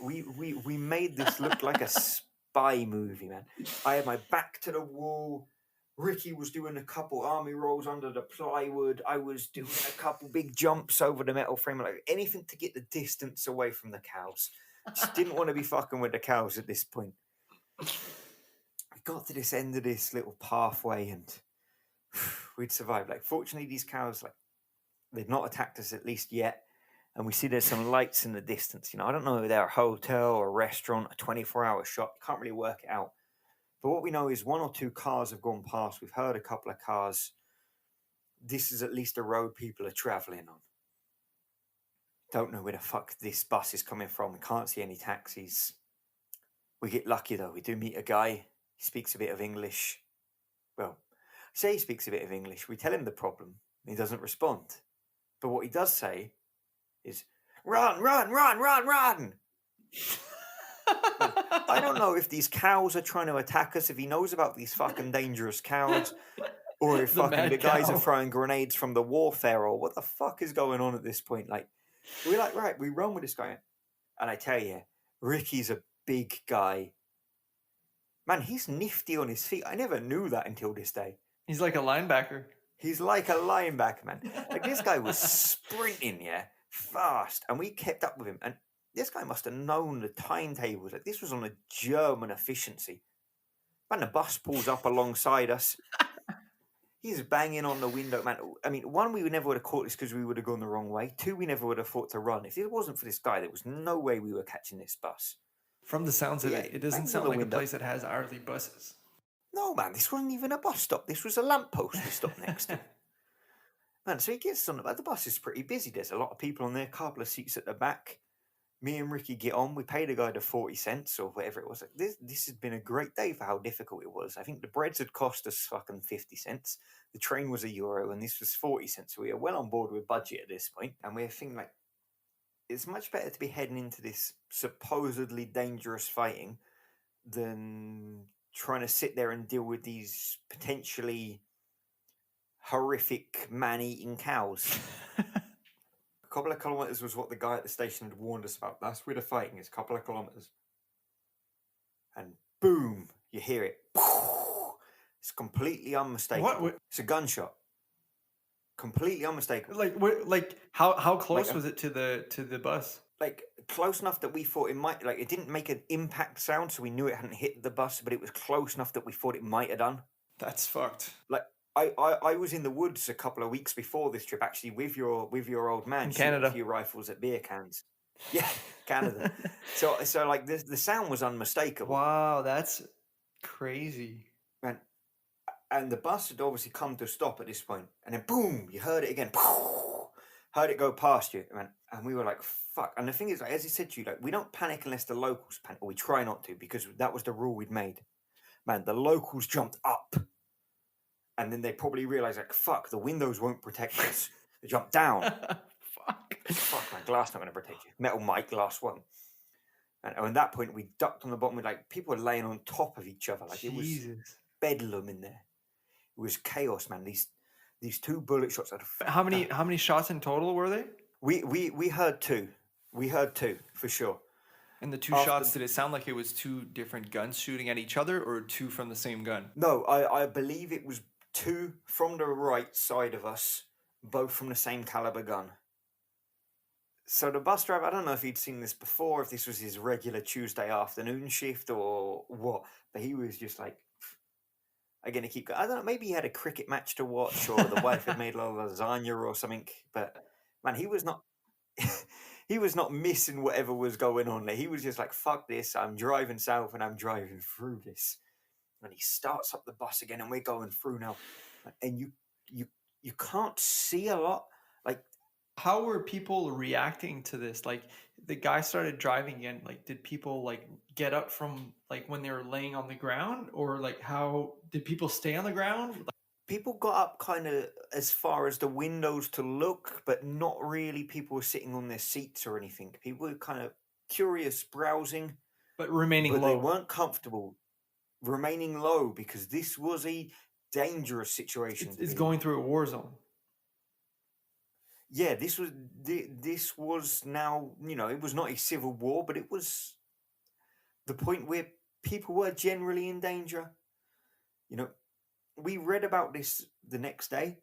We made this look like a spy movie, man. I had my back to the wall. Ricky was doing a couple army rolls under the plywood. I was doing a couple big jumps over the metal frame, like anything to get the distance away from the cows. Just didn't want to be fucking with the cows at this point. We got to this end of this little pathway and we'd survived. Like, fortunately, these cows, like, they've not attacked us at least yet. And we see there's some lights in the distance. You know, I don't know if they're a hotel, a restaurant, a 24-hour shop. You can't really work it out. But what we know is 1 or 2 cars have gone past. We've heard a couple of cars. This is at least a road people are travelling on. Don't know where the fuck this bus is coming from. We can't see any taxis. We get lucky though. We do meet a guy. He speaks a bit of English. Well, say he speaks a bit of English. We tell him the problem. And he doesn't respond. But what he does say is, run, run, run, run, run. I don't know if these cows are trying to attack us, if he knows about these fucking dangerous cows, or if the guys are throwing grenades from the warfare, or what the fuck is going on at this point. Like, we're like, right, we run with this guy. And I tell you, Ricky's a big guy. Man, he's nifty on his feet. I never knew that until this day. He's like a linebacker. He's like a linebacker, man. Like, this guy was sprinting, yeah, fast. And we kept up with him. And this guy must have known the timetables. Like, this was on a German efficiency. Man, the bus pulls up alongside us. He's banging on the window, man. I mean, 1, we never would have caught this because we would have gone the wrong way. 2, we never would have thought to run. If it wasn't for this guy, there was no way we were catching this bus. From the sounds of it, it doesn't sound like a place that has hourly buses. No, man, this wasn't even a bus stop. This was a lamppost we stopped next to. Man, so he gets on the bus is pretty busy. There's a lot of people on there, a couple of seats at the back. Me and Ricky get on. We paid a guy the 40 cents or whatever it was. This has been a great day for how difficult it was. I think the breads had cost us fucking 50 cents. The train was €1 and this was 40 cents. So we are well on board with budget at this point. And we're thinking like, it's much better to be heading into this supposedly dangerous fighting than trying to sit there and deal with these potentially horrific man-eating cows. A couple of kilometres was what the guy at the station had warned us about. That's where the fighting is, a couple of kilometres. And boom, you hear it. It's completely unmistakable. What? It's a gunshot. Completely unmistakable. Like how close was it to the bus? Like, close enough that we thought it might, like, it didn't make an impact sound, so we knew it hadn't hit the bus, but it was close enough that we thought it might have done. That's fucked. Like, I was in the woods a couple of weeks before this trip, actually, with your old man. In Canada. A few rifles at beer cans. Yeah, Canada. so like, the sound was unmistakable. Wow, that's crazy. And the bus had obviously come to a stop at this point. And then, boom, you heard it again. Heard it go past you. And we were like, fuck. And the thing is, like, as he said to you, like, we don't panic unless the locals panic. Or we try not to, because that was the rule we'd made. Man, the locals jumped up. And then they probably realised, like, fuck, the windows won't protect us. They jumped down. Fuck, man, glass not going to protect you. Metal mic, glass won't. And at that point, we ducked on the bottom. With, like, people were laying on top of each other. Like, Jesus. It was bedlam in there. It was chaos, man. These 2 bullet shots. How many shots in total were they? We heard 2. We heard 2 for sure. And the two After- shots, did it sound like it was two different guns shooting at each other or two from the same gun? No, I believe it was two from the right side of us, both from the same caliber gun. So the bus driver, I don't know if he'd seen this before, if this was his regular Tuesday afternoon shift or what, but he was just like, I'm going to keep going. I don't know, maybe he had a cricket match to watch or the wife had made a lot of lasagna or something, but man, he was not... he was not missing whatever was going on there. He was just like, fuck this, I'm driving south and I'm driving through this. And he starts up the bus again and we're going through now. And you can't see a lot. Like, how were people reacting to this? Like, the guy started driving again. Like, did people like get up from like when they were laying on the ground, or like how did people stay on the ground? Like, people got up kind of as far as the windows to look, but not really people were sitting on their seats or anything. People were kind of curious, browsing, but remaining but low. they weren't comfortable, remaining low, because this was a dangerous situation. It's going through a war zone. Yeah, this was now, it was not a civil war, but it was the point where people were generally in danger. We read about this the next day.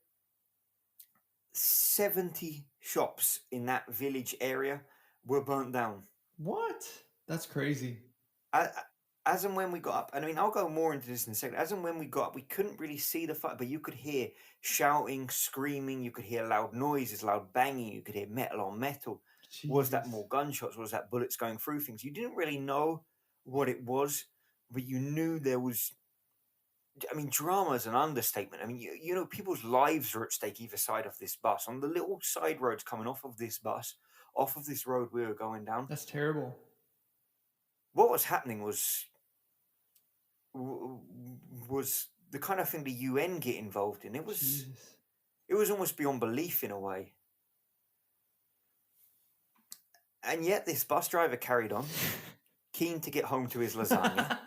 70 shops in that village area were burnt down. What? That's crazy. As and when we got up, and I mean, I'll go more into this in a second. As and when we got up, we couldn't really see the fire, but you could hear shouting, screaming, you could hear loud noises, loud banging, you could hear metal on metal. Jeez. Was that more gunshots? Was that bullets going through things? You didn't really know what it was, but you knew there was... I mean, drama is an understatement. I mean, people's lives are at stake either side of this bus. On the little side roads coming off of this bus, off of this road we were going down. That's terrible. What was happening was the kind of thing the UN get involved in. It was almost beyond belief in a way. And yet this bus driver carried on, keen to get home to his lasagna.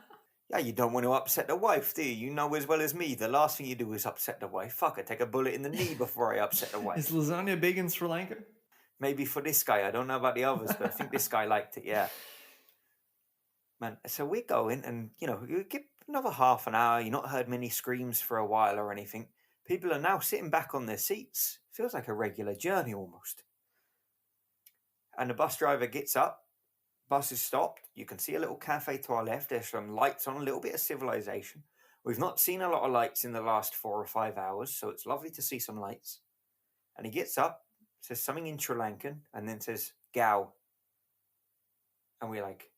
Yeah, you don't want to upset the wife, do you? You know as well as me, the last thing you do is upset the wife. Fuck, I take a bullet in the knee before I upset the wife. Is lasagna big in Sri Lanka? Maybe for this guy. I don't know about the others, but I think this guy liked it, yeah. Man, so we're going and, you give another half an hour. You've not heard many screams for a while or anything. People are now sitting back on their seats. Feels like a regular journey almost. And the bus driver gets up. Bus is stopped. You can see a little cafe to our left. There's some lights on, a little bit of civilization. We've not seen a lot of lights in the last 4 or 5 hours, so it's lovely to see some lights. And he gets up, says something in Sri Lankan, and then says, Gao. And we're like,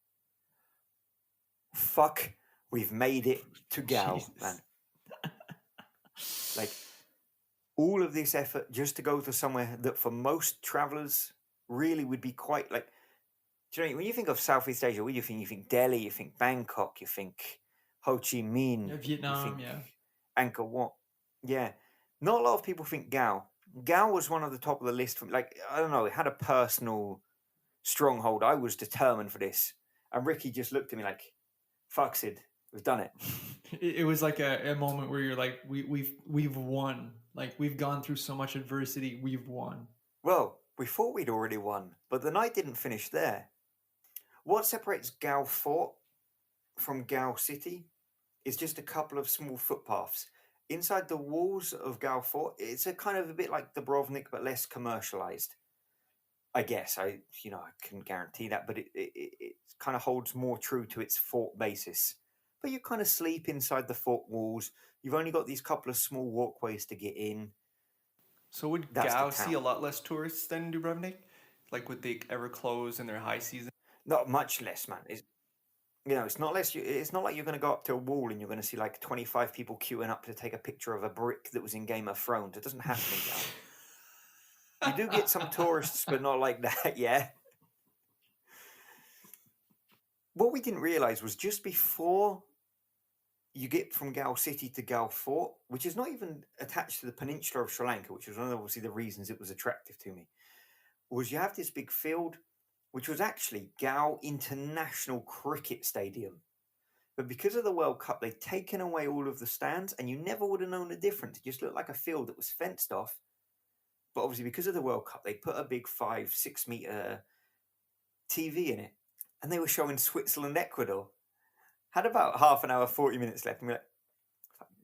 fuck, we've made it to Gao, Jesus. man. Like, all of this effort just to go to somewhere that for most travelers really would be quite like... Do you know, when you think of Southeast Asia, what do you think? You think Delhi, you think Bangkok, you think Ho Chi Minh, Yeah, Vietnam, you think Angkor Wat. Yeah. Not a lot of people think Gao. Gao was one of the top of the list. From, like, I don't know, it had a personal stronghold. I was determined for this. And Ricky just looked at me like, fuck Sid, we've done it. It was like a moment where you're like, we've won. Like, we've gone through so much adversity, we've won. Well, we thought we'd already won, but the night didn't finish there. What separates Gao Fort from Gao City is just a couple of small footpaths. Inside the walls of Gao Fort, it's a kind of a bit like Dubrovnik, but less commercialized. I guess. I couldn't guarantee that, but it kind of holds more true to its fort basis. But you kind of sleep inside the fort walls. You've only got these couple of small walkways to get in. So would That's Gao the town. see a lot less tourists than Dubrovnik? Like, would they ever close in their high season? Not much less, man. It's not less. It's not like you're going to go up to a wall and you're going to see like 25 people queuing up to take a picture of a brick that was in Game of Thrones. It doesn't happen in Gao. You do get some tourists, but not like that, yeah. What we didn't realize was just before you get from Gao City to Gao Fort, which is not even attached to the peninsula of Sri Lanka, which was one of obviously the reasons it was attractive to me, was you have this big field, which was actually Gao International Cricket Stadium. But because of the World Cup, they'd taken away all of the stands, and you never would have known the difference. It just looked like a field that was fenced off. But obviously, because of the World Cup, they put a big 5-6 meter TV in it. and they were showing Switzerland, Ecuador. Had about half an hour, 40 minutes left, and we're like,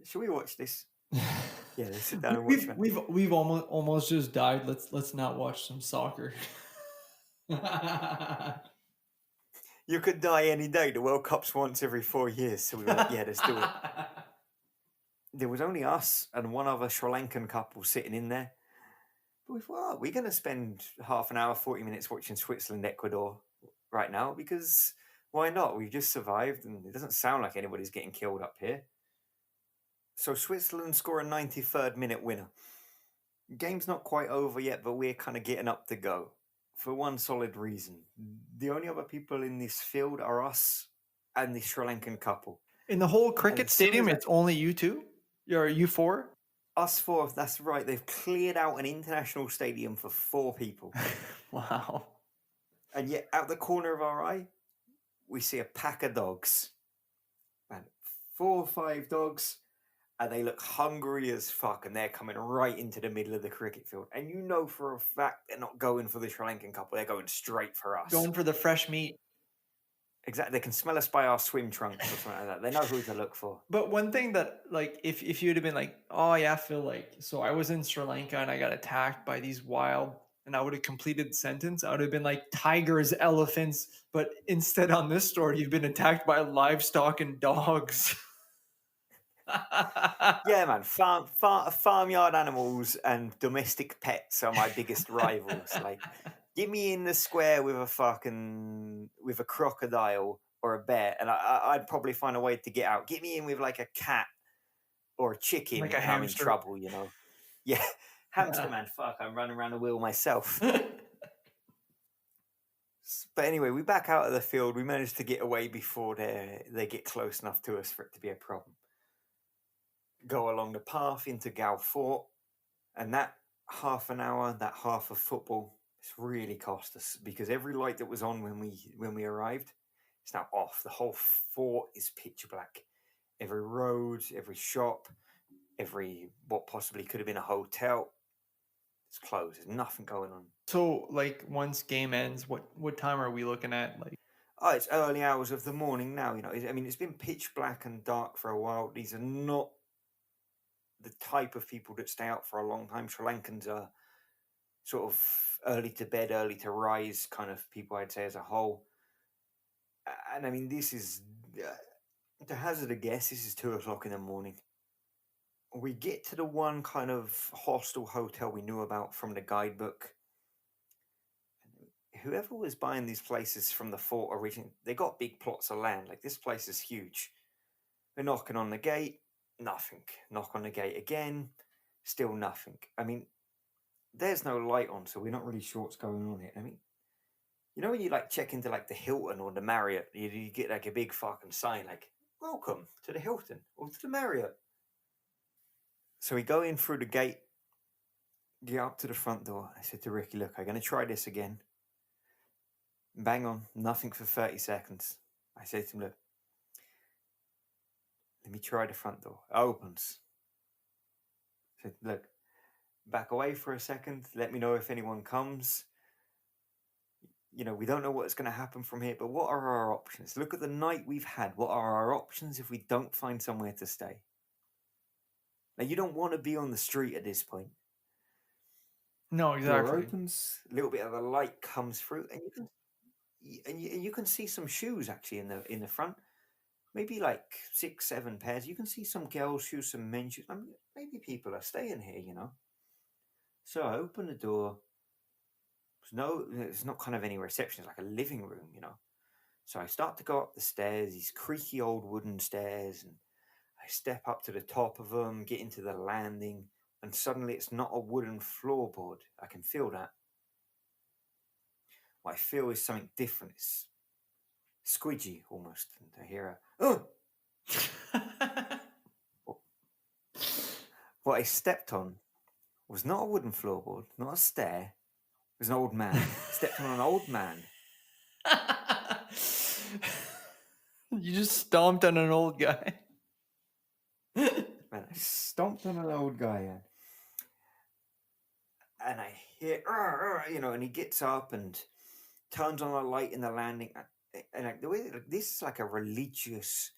should we watch this? Yeah, let's sit down and watch, man. We've almost just died. Let's not watch some soccer. You could die any day. The World Cup's once every 4 years, so we were like, yeah, let's do it. There was only us and one other Sri Lankan couple sitting in there. But we thought, we're going to spend half an hour, 40 minutes watching Switzerland, Ecuador right now, because why not? We've just survived, and it doesn't sound like anybody's getting killed up here. So Switzerland score a 93rd minute winner. Game's not quite over yet, but we're kind of getting up to go. For one solid reason. The only other people in this field are us and the Sri Lankan couple. In the whole cricket as soon stadium, as it's only you two? Or you four? Us four, that's right. They've cleared out an international stadium for 4 people. Wow. And yet, out the corner of our eye, we see a pack of dogs. Man, 4 or 5 dogs, and they look hungry as fuck, and they're coming right into the middle of the cricket field. And you know for a fact they're not going for the Sri Lankan couple, they're going straight for us. Going for the fresh meat. Exactly. They can smell us by our swim trunks or something like that. They know who to look for. But one thing that, like, if you'd have been like, oh yeah, Phil, like, so I was in Sri Lanka and I got attacked by these wild, and I would have completed the sentence, I would have been like, tigers, elephants, but instead on this story, you've been attacked by livestock and dogs. Yeah, man. Farmyard animals and domestic pets are my biggest rivals. Like, get me in the square with a crocodile or a bear, and I'd probably find a way to get out. Get me in with like a cat or a chicken, Like a and I'm in hamster. trouble, you know. Yeah, hamster man. Fuck, I'm running around the wheel myself. But anyway, we back out of the field. We managed to get away before they get close enough to us for it to be a problem. Go along the path into Gal Fort, and that half an hour, that half of football, it's really cost us, because every light that was on when we arrived, it's now off. The whole fort is pitch black. Every road, every shop, every what possibly could have been a hotel, it's closed. There's nothing going on. So, like, once game ends, what time are we looking at? Like, Oh, it's early hours of the morning now. You know, I mean, it's been pitch black and dark for a while. These are not the type of people that stay out for a long time. Sri Lankans are sort of early to bed, early to rise kind of people, I'd say, as a whole. And I mean, this is, to hazard a guess, this is 2:00 in the morning. We get to the one kind of hostel hotel we knew about from the guidebook. Whoever was buying these places from the fort originally, they got big plots of land. Like, this place is huge. They're knocking on the gate, nothing. Knock on the gate again, still nothing. I mean, there's no light on, so we're not really sure what's going on here. I mean, you know when you like check into like the Hilton or the Marriott, you get like a big fucking sign like, welcome to the Hilton or to the Marriott. So we go in through the gate, get up to the front door. I said to Ricky, look, I'm going to try this again. Bang on, nothing for 30 seconds. I said to him, look, let me try the front door. It opens. I said, look, back away for a second. Let me know if anyone comes. You know, we don't know what's going to happen from here, but what are our options? Look at the night we've had. What are our options if we don't find somewhere to stay? Now, you don't want to be on the street at this point. no, exactly. Door opens, a little bit of the light comes through, and you can see some shoes actually in the front. Maybe like 6, 7 pairs. You can see some girls' shoes, some men's shoes. I mean, maybe people are staying here, you know. So I open the door. There's not kind of any reception. It's like a living room, you know. So I start to go up the stairs, these creaky old wooden stairs, and I step up to the top of them, get into the landing, and suddenly it's not a wooden floorboard. I can feel that. What I feel is something different. It's squidgy almost. And I hear What I stepped on was not a wooden floorboard, not a stair. It was an old man. Stepped on an old man. You just stomped on an old guy. Man, I stomped on an old guy, and I hear, you know, and he gets up and turns on a light in the landing. And like the way this is like a religious,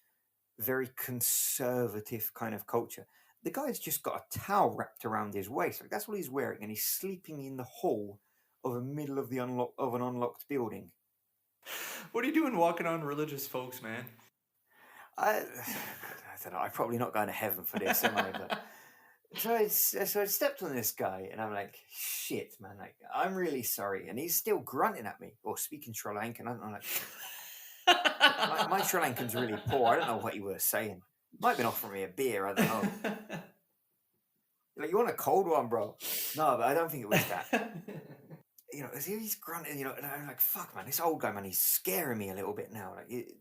very conservative kind of culture. The guy's just got a towel wrapped around his waist. Like that's what he's wearing, and he's sleeping in the hall of the middle of an unlocked building. What are you doing walking on religious folks, man? I don't know. I'm probably not going to heaven for this, am I? But so I stepped on this guy, and I'm like, shit, man. Like, I'm really sorry. And he's still grunting at me, or speaking Sri Lankan. I'm like, my Sri Lankan's really poor. I don't know what he was saying. Might have been offering me a beer. I don't know. Like, you want a cold one, bro? No, but I don't think it was that. You know, as he's grunting, you know, and I'm like, fuck, man, this old guy, man, he's scaring me a little bit now. Like,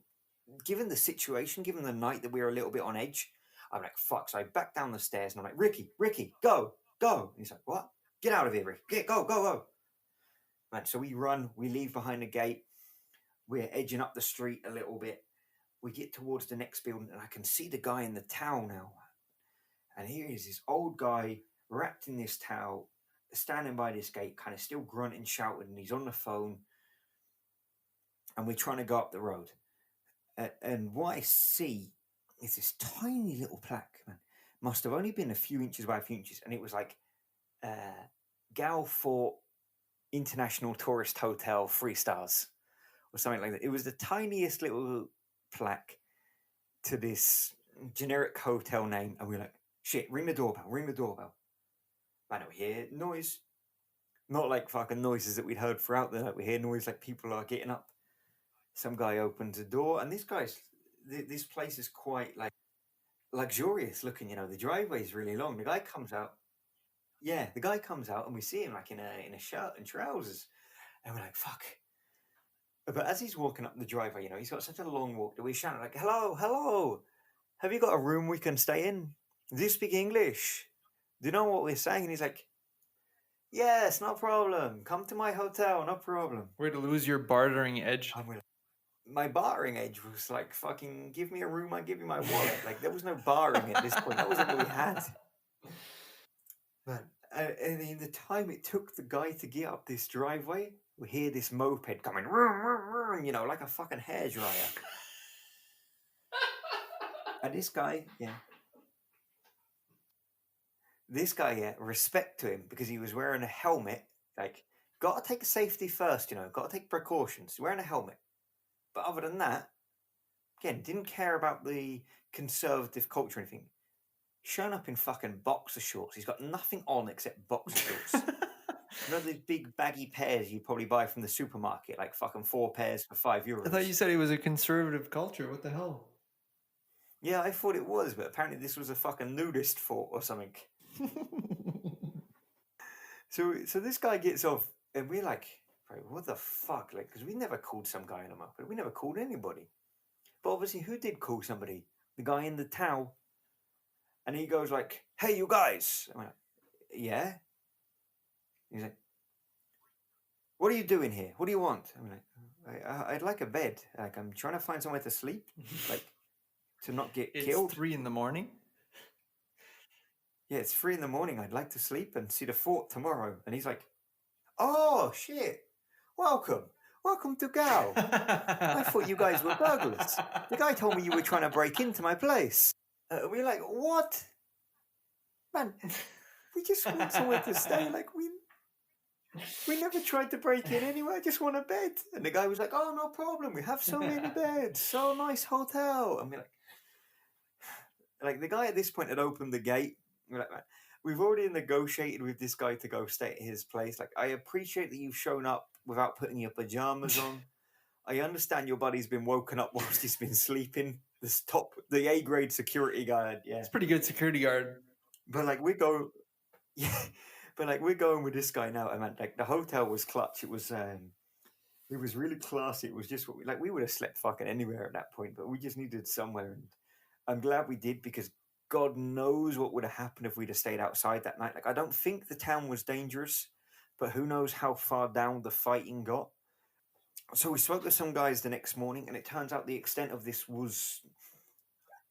given the situation, given the night that we were a little bit on edge, I'm like, fuck. So I back down the stairs and I'm like, Ricky, go. And he's like, what? Get out of here, Ricky. Go. Man, so we run, we leave behind the gate. We're edging up the street a little bit. We get towards the next building and I can see the guy in the towel now. And here is this old guy wrapped in this towel, standing by this gate, kind of still grunting, shouting, and he's on the phone. And we're trying to go up the road. And what I see is this tiny little plaque, man. Must have only been a few inches by a few inches. And it was like, Gal Fort International Tourist Hotel, 3 stars, or something like that. It was the tiniest little plaque to this generic hotel name. And we're like, shit, ring the doorbell. Man, we hear noise. Not like fucking noises that we'd heard throughout the night. We hear noise like people are getting up. Some guy opens the door, and this place is quite like luxurious looking. You know, the driveway is really long. The guy comes out. Yeah, the guy comes out, and we see him like in a shirt and trousers, and we're like, fuck. But as he's walking up the driveway, you know, he's got such a long walk that we shout like, hello, have you got a room we can stay in? Do you speak English? Do you know what we're saying? And he's like, yes, no problem. Come to my hotel, no problem. Way to lose your bartering edge. My bartering edge was like, fucking give me a room, I give you my wallet. Like, there was no barring at this point. That wasn't what we had. But and in the time it took the guy to get up this driveway, we hear this moped coming, you know, like a fucking hairdryer. And this guy, respect to him, because he was wearing a helmet. Like, gotta take safety first, you know, gotta take precautions. Wearing a helmet. But other than that, again, didn't care about the conservative culture or anything. Showing up in fucking boxer shorts. He's got nothing on except boxer shorts. You know these big baggy pairs you probably buy from the supermarket, like fucking 4 pairs for €5. I thought you said it was a conservative culture. What the hell? Yeah, I thought it was, but apparently this was a fucking nudist fort or something. So this guy gets off, and we're like, what the fuck? Like, because we never called some guy in a moped. We never called anybody. But obviously, who did call somebody? The guy in the towel. And he goes like, hey, you guys. I'm like, yeah? He's like, what are you doing here? What do you want? I'm like, I'd like a bed. Like, I'm trying to find somewhere to sleep. Like, to not get killed. It's 3 a.m. Yeah, it's 3 a.m. I'd like to sleep and see the fort tomorrow. And he's like, oh, shit. Welcome to Gal. I thought you guys were burglars. The guy told me you were trying to break into my place. We're like, what? Man, we just want somewhere to stay. Like, we never tried to break in anywhere. I just want a bed. And the guy was like, oh, no problem. We have so many beds. So nice hotel. And we're like, the guy at this point had opened the gate. We're like, man, we've already negotiated with this guy to go stay at his place. Like, I appreciate that you've shown up without putting your pajamas on. I understand your buddy's been woken up whilst he's been sleeping. The A-grade security guard, yeah. It's pretty good security guard. But like we're going with this guy now. I mean, like the hotel was clutch. It was really classy. It was just what we would have slept fucking anywhere at that point, but we just needed somewhere. And I'm glad we did, because God knows what would have happened if we'd have stayed outside that night. Like, I don't think the town was dangerous, but who knows how far down the fighting got. So we spoke to some guys the next morning, and it turns out the extent of this was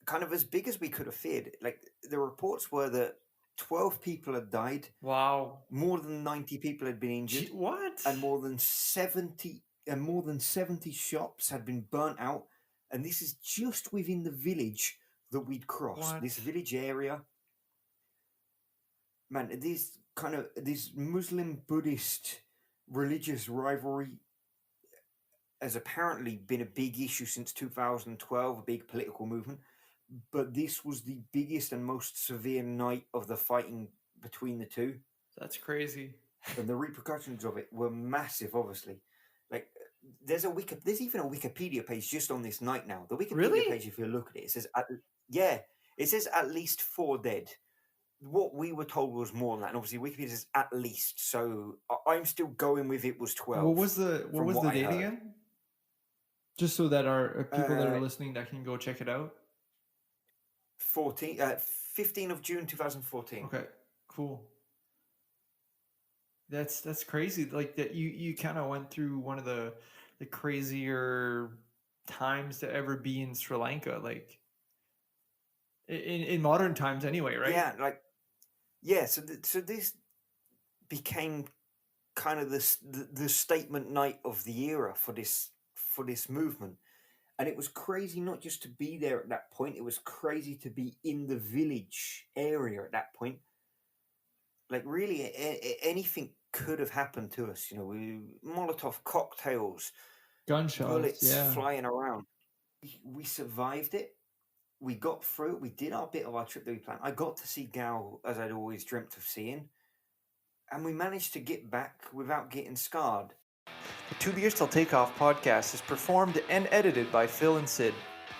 kind of as big as we could have feared. Like, the reports were that 12 people had died. Wow. More than 90 people had been injured. What? And more than 70 and more than 70 shops had been burnt out. And this is just within the village that we'd crossed. What? This village area. Man, this Muslim Buddhist religious rivalry has apparently been a big issue since 2012, a big political movement. But this was the biggest and most severe night of the fighting between the two. That's crazy. And the repercussions of it were massive, obviously. Like, there's even a Wikipedia page just on this night now. The Wikipedia Really? page, if you look at it, it says, it says at least 4 dead. What we were told was more than that. And obviously, Wikipedia says at least. So I'm still going with it was 12. What was the date again? Just so that our people that are listening that can go check it out. 15 of June 2014. Okay, cool. That's crazy. Like that you kind of went through one of the crazier times to ever be in Sri Lanka, like in modern times anyway, right? Yeah, so this became kind of the statement night of the era for this movement. And it was crazy not just to be there at that point, it was crazy to be in the village area at that point. Like, really, anything could have happened to us. You know, Molotov cocktails, Gunshots, bullets yeah. flying around. We survived it. We got through it. We did our bit of our trip that we planned. I got to see Gal as I'd always dreamt of seeing. And we managed to get back without getting scarred. The Two Beers Till Takeoff podcast is performed and edited by Phil and Sid.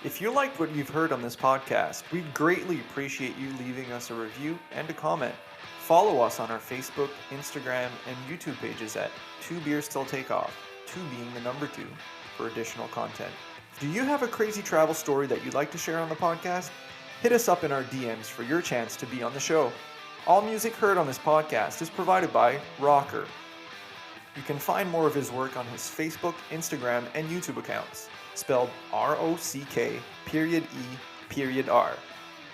If you liked what you've heard on this podcast, we'd greatly appreciate you leaving us a review and a comment. Follow us on our Facebook, Instagram, and YouTube pages at 2 Beers Till Takeoff, 2 being the number 2, for additional content. Do you have a crazy travel story that you'd like to share on the podcast? Hit us up in our DMs for your chance to be on the show. All music heard on this podcast is provided by Rocker. You can find more of his work on his Facebook, Instagram, and YouTube accounts, spelled ROCK_E_R.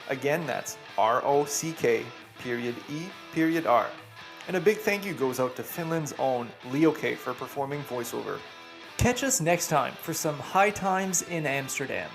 Again, that's ROCK_E_R. And a big thank you goes out to Finland's own Leo K for performing voiceover. Catch us next time for some high times in Amsterdam.